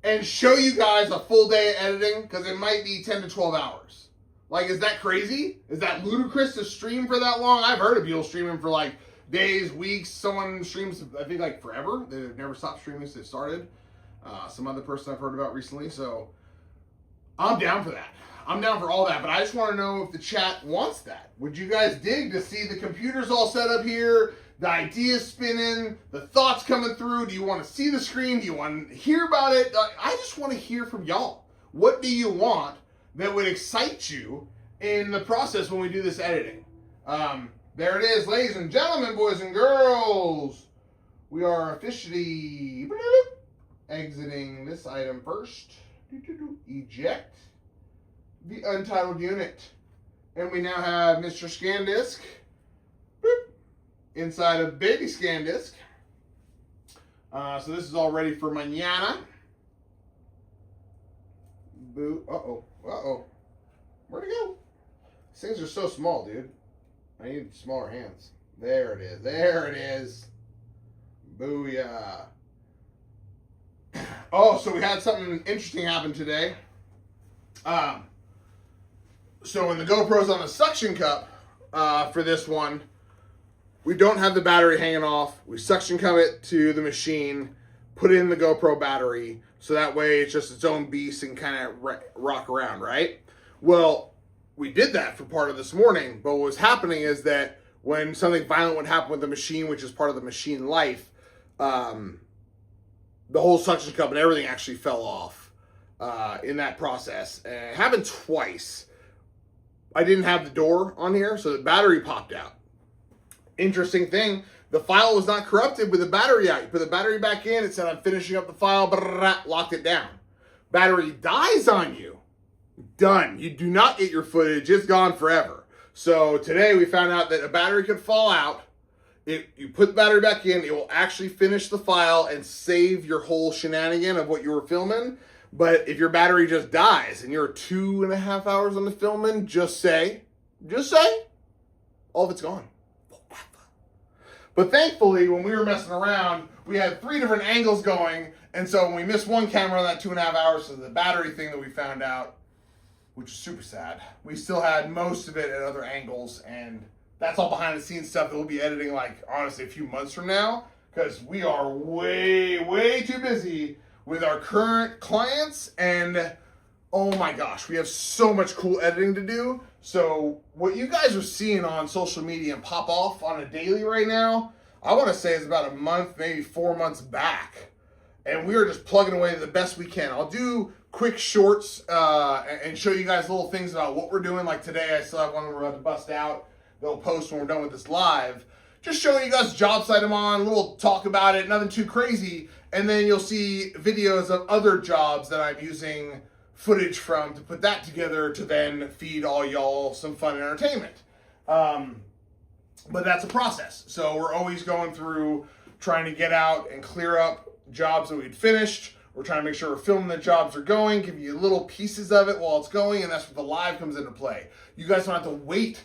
and show you guys a full day of editing? Because it might be 10 to 12 hours. Like, is that crazy? Is that ludicrous to stream for that long? I've heard of people streaming for like days, weeks. Someone streams, I think, like forever. They've never stopped streaming since it started. Some other person I've heard about recently. So I'm down for that. I'm down for all that. But I just want to know if the chat wants that. Would you guys dig to see the computers all set up here, the ideas spinning, the thoughts coming through? Do you want to see the screen? Do you want to hear about it? I just want to hear from y'all. What do you want that would excite you in the process when we do this editing? There it is, ladies and gentlemen, boys and girls. We are officially exiting this item first. Eject the untitled unit. And we now have Mr. ScanDisk inside a baby ScanDisk. So this is all ready for mañana. Boo. Uh-oh. Uh-oh. Where'd it go? These things are so small, dude. I need smaller hands. There it is. There it is. Booyah. Oh, so we had something interesting happen today. So when the GoPro's on the suction cup for this one, we don't have the battery hanging off. We suction cup it to the machine, put in the GoPro battery, so that way it's just its own beast and kind of rock around, right? Well, we did that for part of this morning, but what was happening is that when something violent would happen with the machine, which is part of the machine life, the whole suction cup and everything actually fell off in that process. And it happened twice. I didn't have the door on here, so the battery popped out. Interesting thing, the file was not corrupted with the battery out. You put the battery back in, it said I'm finishing up the file, locked it down. Battery dies on you. Done. You do not get your footage. It's gone forever. So today we found out that a battery could fall out. You put the battery back in, it will actually finish the file and save your whole shenanigan of what you were filming. But if your battery just dies and you're 2.5 hours on the filming, just say, all of it's gone. But thankfully, when we were messing around, we had 3 different angles going. And so when we missed one camera on that 2.5 hours, so the battery thing that we found out, which is super sad, we still had most of it at other angles. And that's all behind the scenes stuff that we'll be editing, like, honestly, a few months from now. Because we are way, way too busy with our current clients. And oh my gosh, we have so much cool editing to do. So what you guys are seeing on social media and pop off on a daily right now, I want to say is about a month, maybe 4 months back. And we are just plugging away the best we can. I'll do quick shorts and show you guys little things about what we're doing. Like today, I still have one we're about to bust out. They'll post when we're done with this live. Just showing you guys the job site I'm on, a little talk about it, nothing too crazy. And then you'll see videos of other jobs that I'm using footage from to put that together to then feed all y'all some fun and entertainment. But that's a process. So we're always going through trying to get out and clear up jobs that we'd finished. We're trying to make sure we're filming the jobs are going, give you little pieces of it while it's going, and that's where the live comes into play. You guys don't have to wait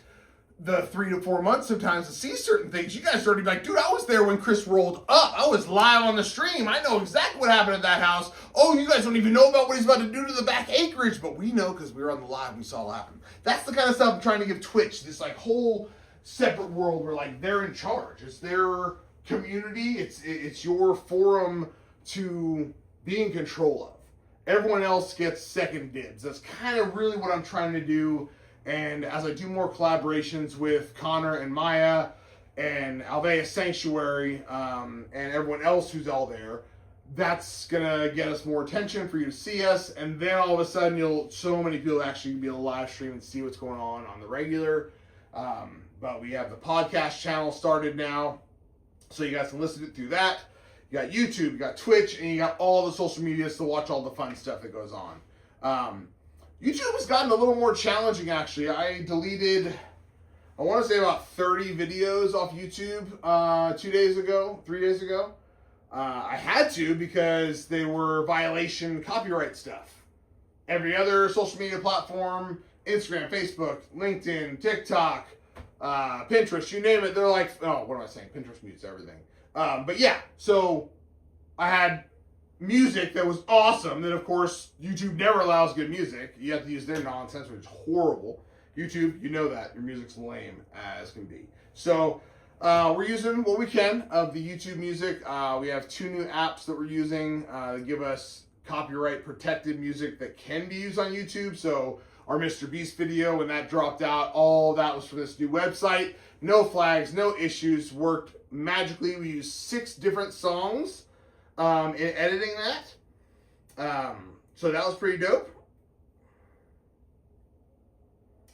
the 3 to 4 months sometimes to see certain things. You guys are already like, dude, I was there when Chris rolled up. I was live on the stream. I know exactly what happened at that house. Oh, you guys don't even know about what he's about to do to the back acreage, but we know because we were on the live and we saw it happen. That's the kind of stuff I'm trying to give Twitch, this like whole separate world where like they're in charge. It's their community. It's your forum to be in control of. everyone else gets second dibs. That's kind of really what I'm trying to do. And as I do more collaborations with Connor and Maya and Alvea Sanctuary and everyone else who's all there, that's gonna get us more attention for you to see us, and then all of a sudden so many people actually be able to live stream and see what's going on the regular. But we have the podcast channel started now, so you guys can listen to it through that. You got YouTube, you got Twitch, and you got all the social medias to watch all the fun stuff that goes on. YouTube has gotten a little more challenging, actually. I deleted, I want to say about 30 videos off YouTube 3 days ago. I had to because they were violation copyright stuff. Every other social media platform, Instagram, Facebook, LinkedIn, TikTok, Pinterest, you name it, they're like, oh, what am I saying? Pinterest mutes everything. But yeah, so I had music that was awesome that, of course, YouTube never allows good music. You have to use their nonsense, which is horrible. YouTube, you know that. Your music's lame as can be. So we're using what we can of the YouTube music. We have 2 new apps that we're using that give us copyright protected music that can be used on YouTube. So our Mr. Beast video, when that dropped out, all that was for this new website. No flags, no issues, worked magically. We used 6 different songs in editing that. So that was pretty dope.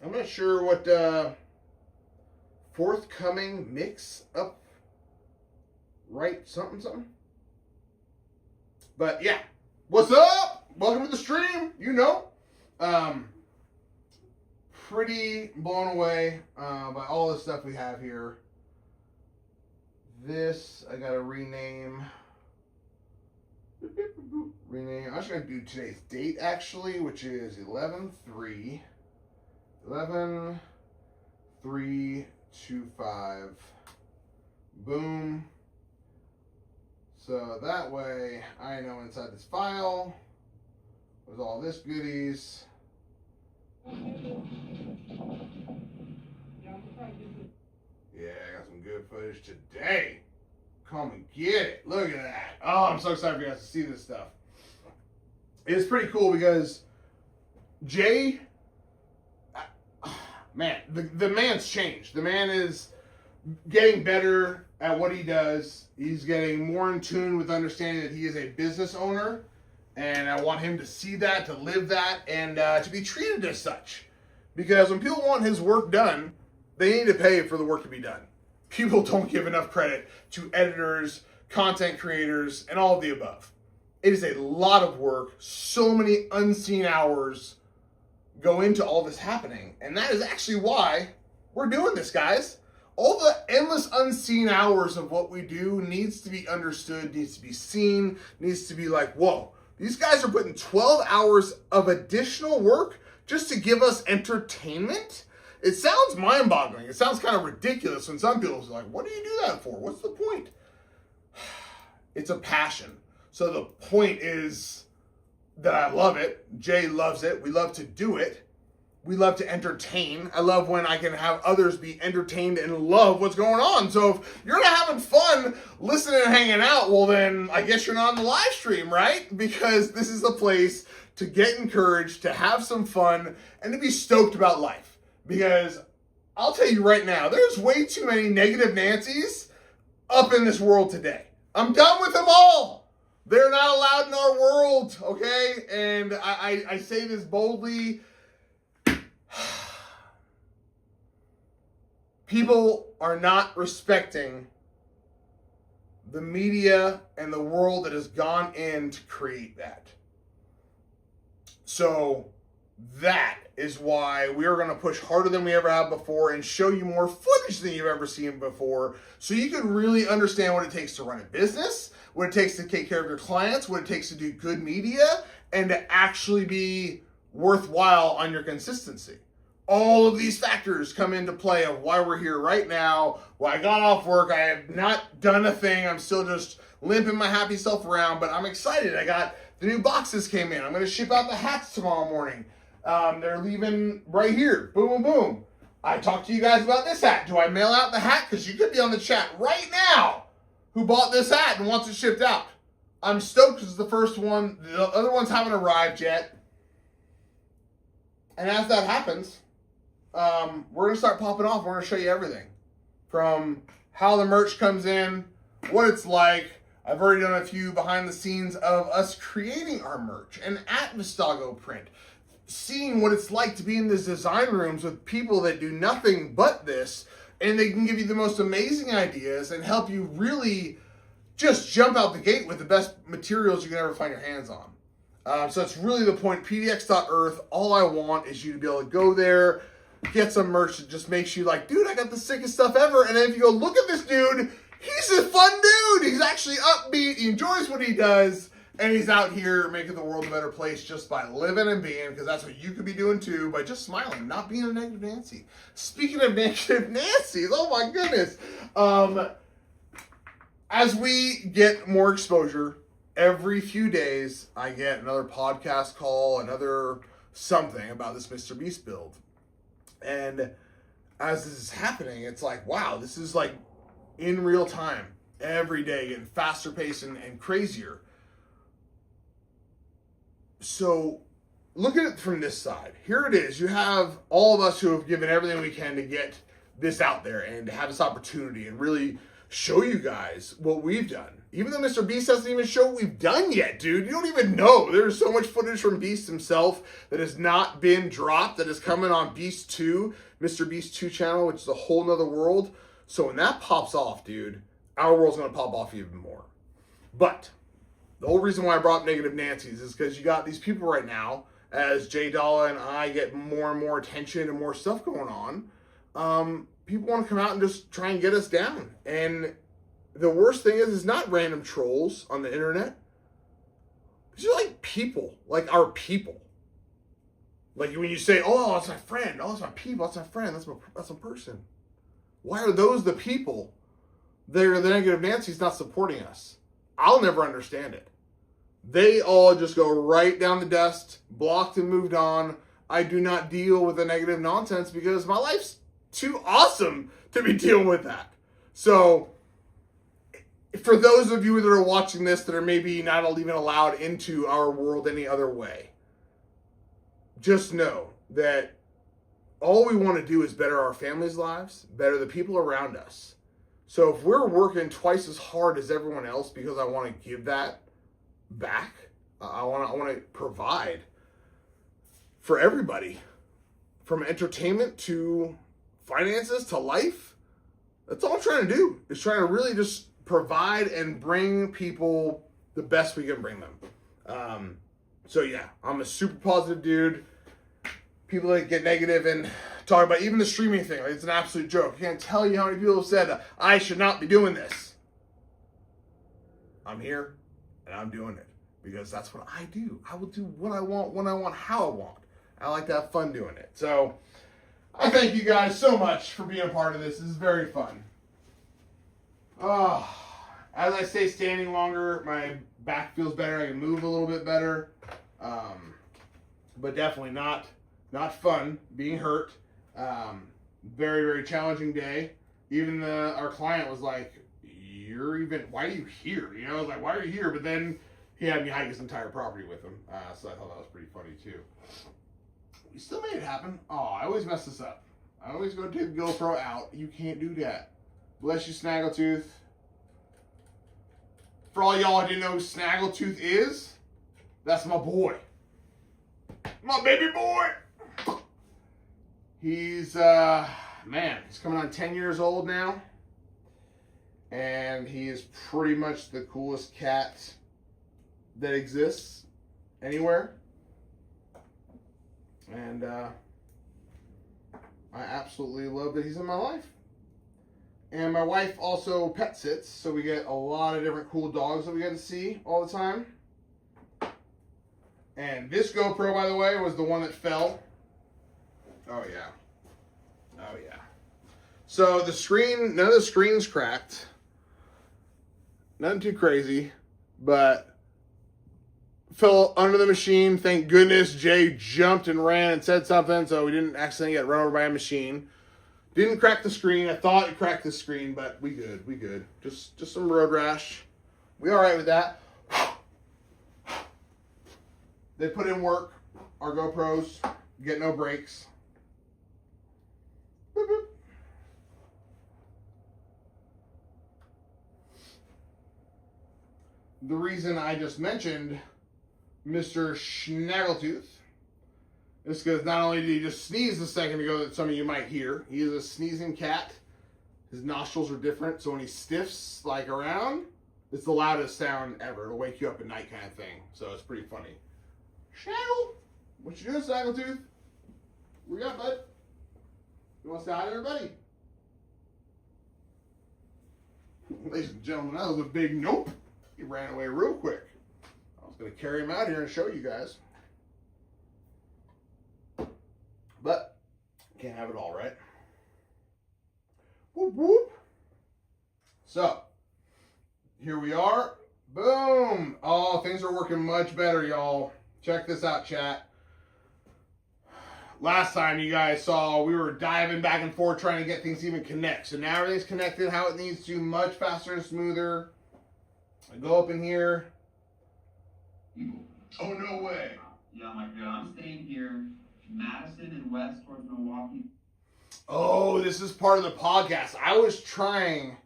I'm not sure what forthcoming mix up right something. But yeah, what's up? Welcome to the stream. You know, pretty blown away by all the stuff we have here. This I gotta rename. I'm just gonna do today's date actually, which is 11/3. 11/3/25. Boom. So that way I know inside this file with all this goodies. Yeah, I got some good footage today. Come and get it. Look at that. Oh, I'm so excited for you guys to see this stuff. It's pretty cool because Jay, man, the man's changed. The man is getting better at what he does. He's getting more in tune with understanding that he is a business owner. And I want him to see that, to live that, and to be treated as such. Because when people want his work done, they need to pay for the work to be done. People don't give enough credit to editors, content creators, and all of the above. It is a lot of work. So many unseen hours go into all this happening. And that is actually why we're doing this, guys. All the endless unseen hours of what we do needs to be understood, needs to be seen, needs to be like, whoa, these guys are putting 12 hours of additional work just to give us entertainment? It sounds mind-boggling. It sounds kind of ridiculous when some people are like, what do you do that for? What's the point? It's a passion. So the point is that I love it. Jay loves it. We love to do it. We love to entertain. I love when I can have others be entertained and love what's going on. So if you're not having fun listening and hanging out, well then I guess you're not on the live stream, right? Because this is a place to get encouraged, to have some fun, and to be stoked about life. Because I'll tell you right now, there's way too many negative Nancys up in this world today. I'm done with them all. They're not allowed in our world, okay? And I say this boldly. People are not respecting the media and the world that has gone in to create that. So that is why we're going to push harder than we ever have before and show you more footage than you've ever seen before so you can really understand what it takes to run a business, what it takes to take care of your clients, what it takes to do good media, and to actually be worthwhile on your consistency. All of these factors come into play of why we're here right now, why I got off work. I have not done a thing. I'm still just limping my happy self around, but I'm excited. I got the new boxes came in. I'm going to ship out the hats tomorrow morning. They're leaving right here. Boom, boom, boom. I talked to you guys about this hat. Do I mail out the hat? Because you could be on the chat right now who bought this hat and wants it shipped out. I'm stoked because it's the first one. The other ones haven't arrived yet. And as that happens, we're going to start popping off. We're going to show you everything. From how the merch comes in, what it's like. I've already done a few behind the scenes of us creating our merch and at Vistago Print. Seeing what it's like to be in these design rooms with people that do nothing but this. And they can give you the most amazing ideas and help you really just jump out the gate with the best materials you can ever find your hands on. So it's really the point. PDX.Earth, all I want is you to be able to go there, get some merch that just makes you like, dude, I got the sickest stuff ever. And then if you go, look at this dude, he's a fun dude. He's actually upbeat. He enjoys what he does. And he's out here making the world a better place just by living and being, because that's what you could be doing too, by just smiling, not being a negative Nancy. Speaking of negative Nancy's, oh my goodness. As we get more exposure, every few days, I get another podcast call, another something about this Mr. Beast build. And as this is happening, it's like, wow, this is like in real time, every day, getting faster paced and crazier. So look at it from this side. Here it is. You have all of us who have given everything we can to get this out there and to have this opportunity and really show you guys what we've done. Even though Mr. Beast hasn't even shown what we've done yet, dude. You don't even know. There's so much footage from Beast himself that has not been dropped, that is coming on Beast 2, Mr. Beast 2 channel, which is a whole nother world. So when that pops off, dude, our world's going to pop off even more. But the whole reason why I brought up Negative Nancy's is because you got these people right now, as Jay Dalla and I get more and more attention and more stuff going on, people want to come out and just try and get us down. And the worst thing is not random trolls on the internet. These are like people, like our people. Like when you say, oh, that's my friend, oh, that's my people, that's my friend, that's a person. Why are those the people that are the Negative Nancy's not supporting us? I'll never understand it. They all just go right down the dust, blocked and moved on. I do not deal with the negative nonsense because my life's too awesome to be dealing with that. So, for those of you that are watching this that are maybe not even allowed into our world any other way, just know that all we want to do is better our families' lives, better the people around us. So if we're working twice as hard as everyone else because I want to give that back, I want to provide for everybody, from entertainment to finances to life. That's all I'm trying to do, is trying to really just provide and bring people the best we can bring them. So yeah, I'm a super positive dude. People that get negative and talk about even the streaming thing, like it's an absolute joke. I can't tell you how many people have said I should not be doing this. I'm here and I'm doing it because that's what I do. I will do what I want, when I want, how I want. I like to have fun doing it. So I thank you guys so much for being a part of this. This is very fun. As I stay standing longer, my back feels better. I can move a little bit better. But definitely not fun being hurt. Very, very challenging day. Even our client was like, why are you here? You know, I was like, why are you here? But then he had me hike his entire property with him. So I thought that was pretty funny too. We still made it happen. Oh, I always mess this up. I always go take the GoPro out. You can't do that. Bless you, Snaggletooth. For all y'all who didn't know who Snaggletooth is, that's my boy. My baby boy. He's, he's coming on 10 years old now. And he is pretty much the coolest cat that exists anywhere. And I absolutely love that he's in my life. And my wife also pet sits, so we get a lot of different cool dogs that we get to see all the time. And this GoPro, by the way, was the one that fell. Oh, yeah. Oh, yeah. So the screen, none of the screen's cracked. Nothing too crazy, but fell under the machine. Thank goodness Jay jumped and ran and said something, so we didn't accidentally get run over by a machine. Didn't crack the screen. I thought it cracked the screen, but we good. Just some road rash. We all right with that. They put in work. Our GoPros get no breaks. Boop, boop. The reason I just mentioned Mr. Snaggletooth is because not only did he just sneeze a second ago that some of you might hear, he is a sneezing cat. His nostrils are different, so when he stiffs like around, it's the loudest sound ever. It'll wake you up at night kind of thing. So it's pretty funny. Snaggle! What you doing, Snaggletooth? Where you at, bud? You want to say hi to everybody? Ladies and gentlemen, that was a big nope. He ran away real quick. I was going to carry him out here and show you guys. But, can't have it all, right? Whoop, whoop. So, here we are. Boom. Oh, things are working much better, y'all. Check this out, chat. Last time you guys saw, we were diving back and forth trying to get things to even connect. So now everything's connected how it needs to, much faster and smoother. I go up in here. Oh, no way. Yeah, I'm like, dude, I'm staying here, Madison and west towards Milwaukee. Oh, this is part of the podcast. I was trying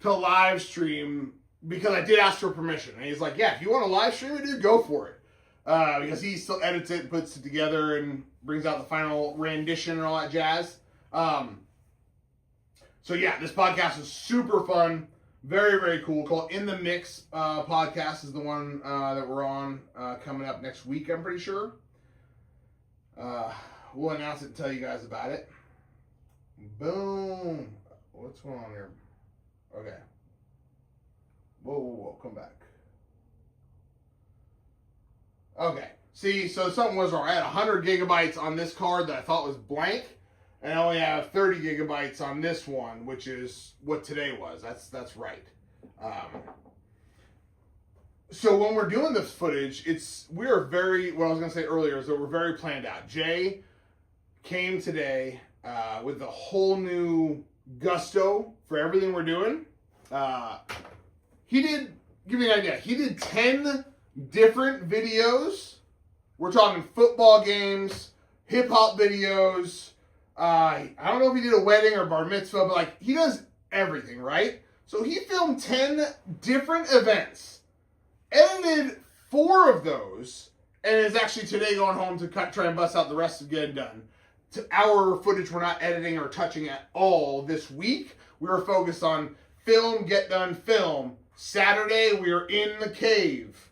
to live stream because I did ask for permission. And he's like, yeah, if you want to live stream it, dude, go for it. Because he still edits it and puts it together and brings out the final rendition and all that jazz. So yeah, this podcast is super fun. Very, very cool. Called In the Mix podcast is the one that we're on coming up next week, I'm pretty sure. We'll announce it and tell you guys about it. Boom. What's going on here? Okay. Whoa. Come back. Okay. See, so something was wrong. I had 100 gigabytes on this card that I thought was blank. And I only have 30 gigabytes on this one, which is what today was. That's right. So when we're doing this footage, what I was going to say earlier is that we're very planned out. Jay came today with a whole new gusto for everything we're doing. Give you an idea, he did 10 different videos. We're talking football games, hip-hop videos. I don't know if he did a wedding or bar mitzvah, but like he does everything, right? So he filmed 10 different events, edited 4 of those, and is actually today going home to try and bust out the rest to get it done. Our footage we're not editing or touching at all this week. We were focused on film, get done, film. Saturday, we are in the cave.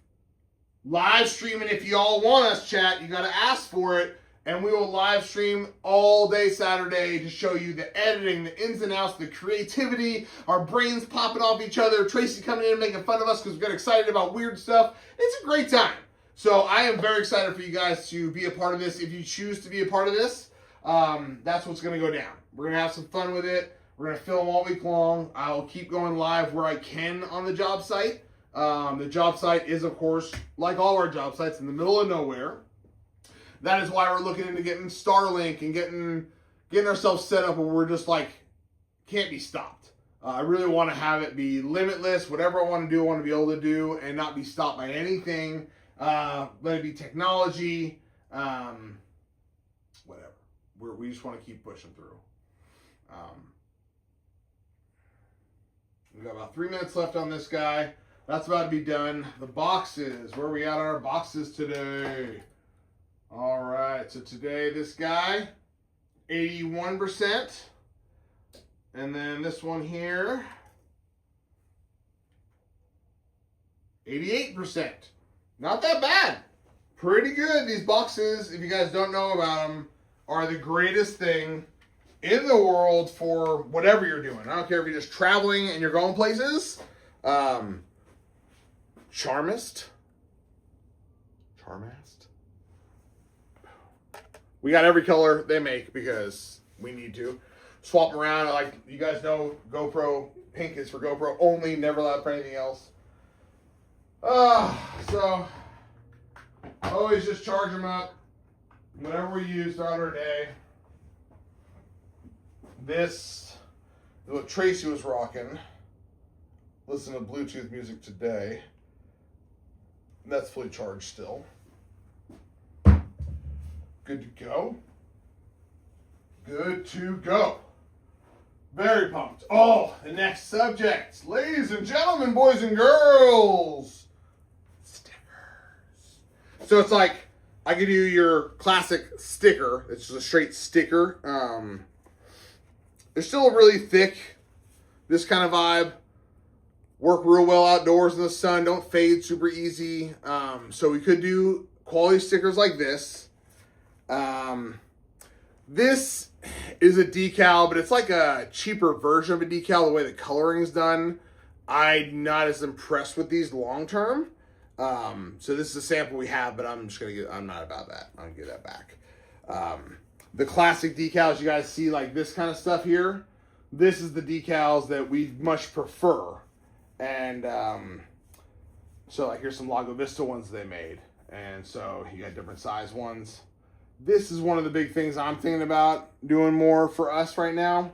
Live streaming if you all want us, chat. You got to ask for it. And we will live stream all day Saturday to show you the editing, the ins and outs, the creativity, our brains popping off each other, Tracy coming in and making fun of us because we got excited about weird stuff. It's a great time. So I am very excited for you guys to be a part of this. If you choose to be a part of this, that's what's going to go down. We're going to have some fun with it. We're going to film all week long. I'll keep going live where I can on the job site. The job site is, of course, like all our job sites, in the middle of nowhere. That is why we're looking into getting Starlink and getting ourselves set up where we're just like, can't be stopped. I really want to have it be limitless. Whatever I want to do, I want to be able to do and not be stopped by anything. Let it be technology, whatever. We just want to keep pushing through. We've got about 3 minutes left on this guy. That's about to be done. The boxes. Where are we at on our boxes today? All right. So today, this guy, 81%. And then this one here, 88%. Not that bad. Pretty good. These boxes, if you guys don't know about them, are the greatest thing in the world for whatever you're doing. I don't care if you're just traveling and you're going places. Charmist. We got every color they make because we need to. Swap them around. Like you guys know, GoPro pink is for GoPro only, never allowed for anything else. So always just charge them up. Whatever we use throughout our day. This is what Tracy was rocking. Listen to Bluetooth music today. That's fully charged still. good to go. Good to go. Very pumped. Oh, the next subject. Ladies and gentlemen, boys and girls. Stickers. So it's like, I give you your classic sticker. It's just a straight sticker. They're still really thick. This kind of vibe. Work real well outdoors in the sun. Don't fade super easy. So we could do quality stickers like this. This is a decal, but it's like a cheaper version of a decal, the way the coloring is done. I'm not as impressed with these long term. So this is a sample we have, but I'm not about that. I'm gonna give that back. The classic decals you guys see, like this kind of stuff here, this is the decals that we much prefer. And so like here's some Lago Vista ones they made. And so you got different size ones. This is one of the big things I'm thinking about doing more for us right now.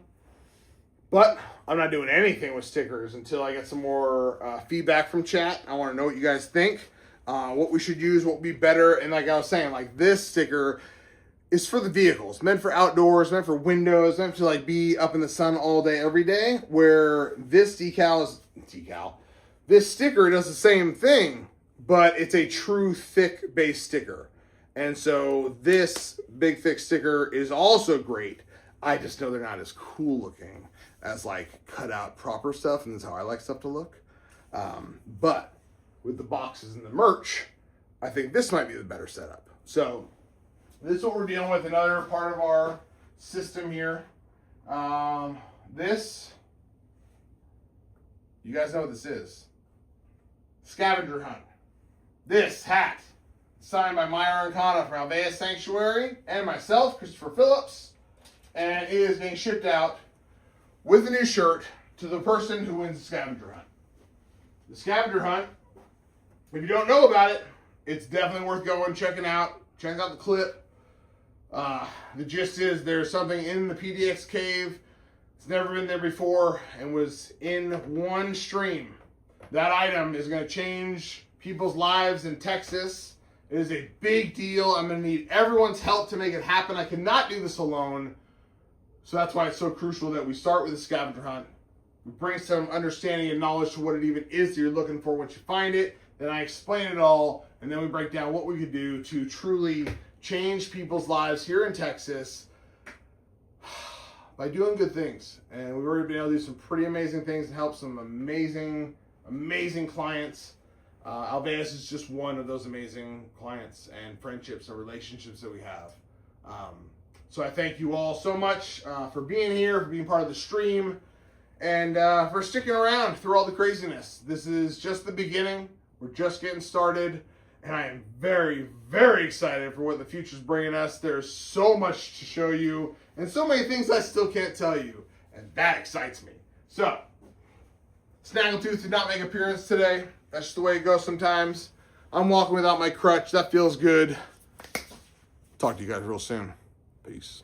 But I'm not doing anything with stickers until I get some more feedback from chat. I want to know what you guys think, what we should use, what would be better. And like I was saying, like this sticker is for the vehicles, meant for outdoors, meant for windows, meant to like be up in the sun all day, every day. Where this this sticker does the same thing, but it's a true thick base sticker. And so this big thick sticker is also great. I just know they're not as cool looking as like cut out proper stuff, and this is how I like stuff to look. But with the boxes and the merch, I think this might be the better setup. So this is what we're dealing with, another part of our system here. This, you guys know what this is. Scavenger hunt. This hat, signed by Myra Ancana from Alvea Sanctuary and myself, Christopher Phillips, and it is being shipped out with a new shirt to the person who wins the scavenger hunt. The scavenger hunt, if you don't know about it, it's definitely worth going, checking out. Check out the clip. The gist is there's something in the PDX Cave. It's never been there before and was in one stream. That item is going to change people's lives in Texas. It is a big deal. I'm going to need everyone's help to make it happen. I cannot do this alone. So that's why it's so crucial that we start with a scavenger hunt. We bring some understanding and knowledge to what it even is that you're looking for once you find it. Then I explain it all, and then we break down what we could do to truly change people's lives here in Texas by doing good things. And we've already been able to do some pretty amazing things and help some amazing clients. Alveus is just one of those amazing clients and friendships and relationships that we have. So I thank you all so much for being here, for being part of the stream, and for sticking around through all the craziness. This is just the beginning. We're just getting started, and I am very, very excited for what the future's bringing us. There's so much to show you, and so many things I still can't tell you, and that excites me. So, Snaggletooth did not make an appearance today. That's just the way it goes sometimes. I'm walking without my crutch. That feels good. Talk to you guys real soon. Peace.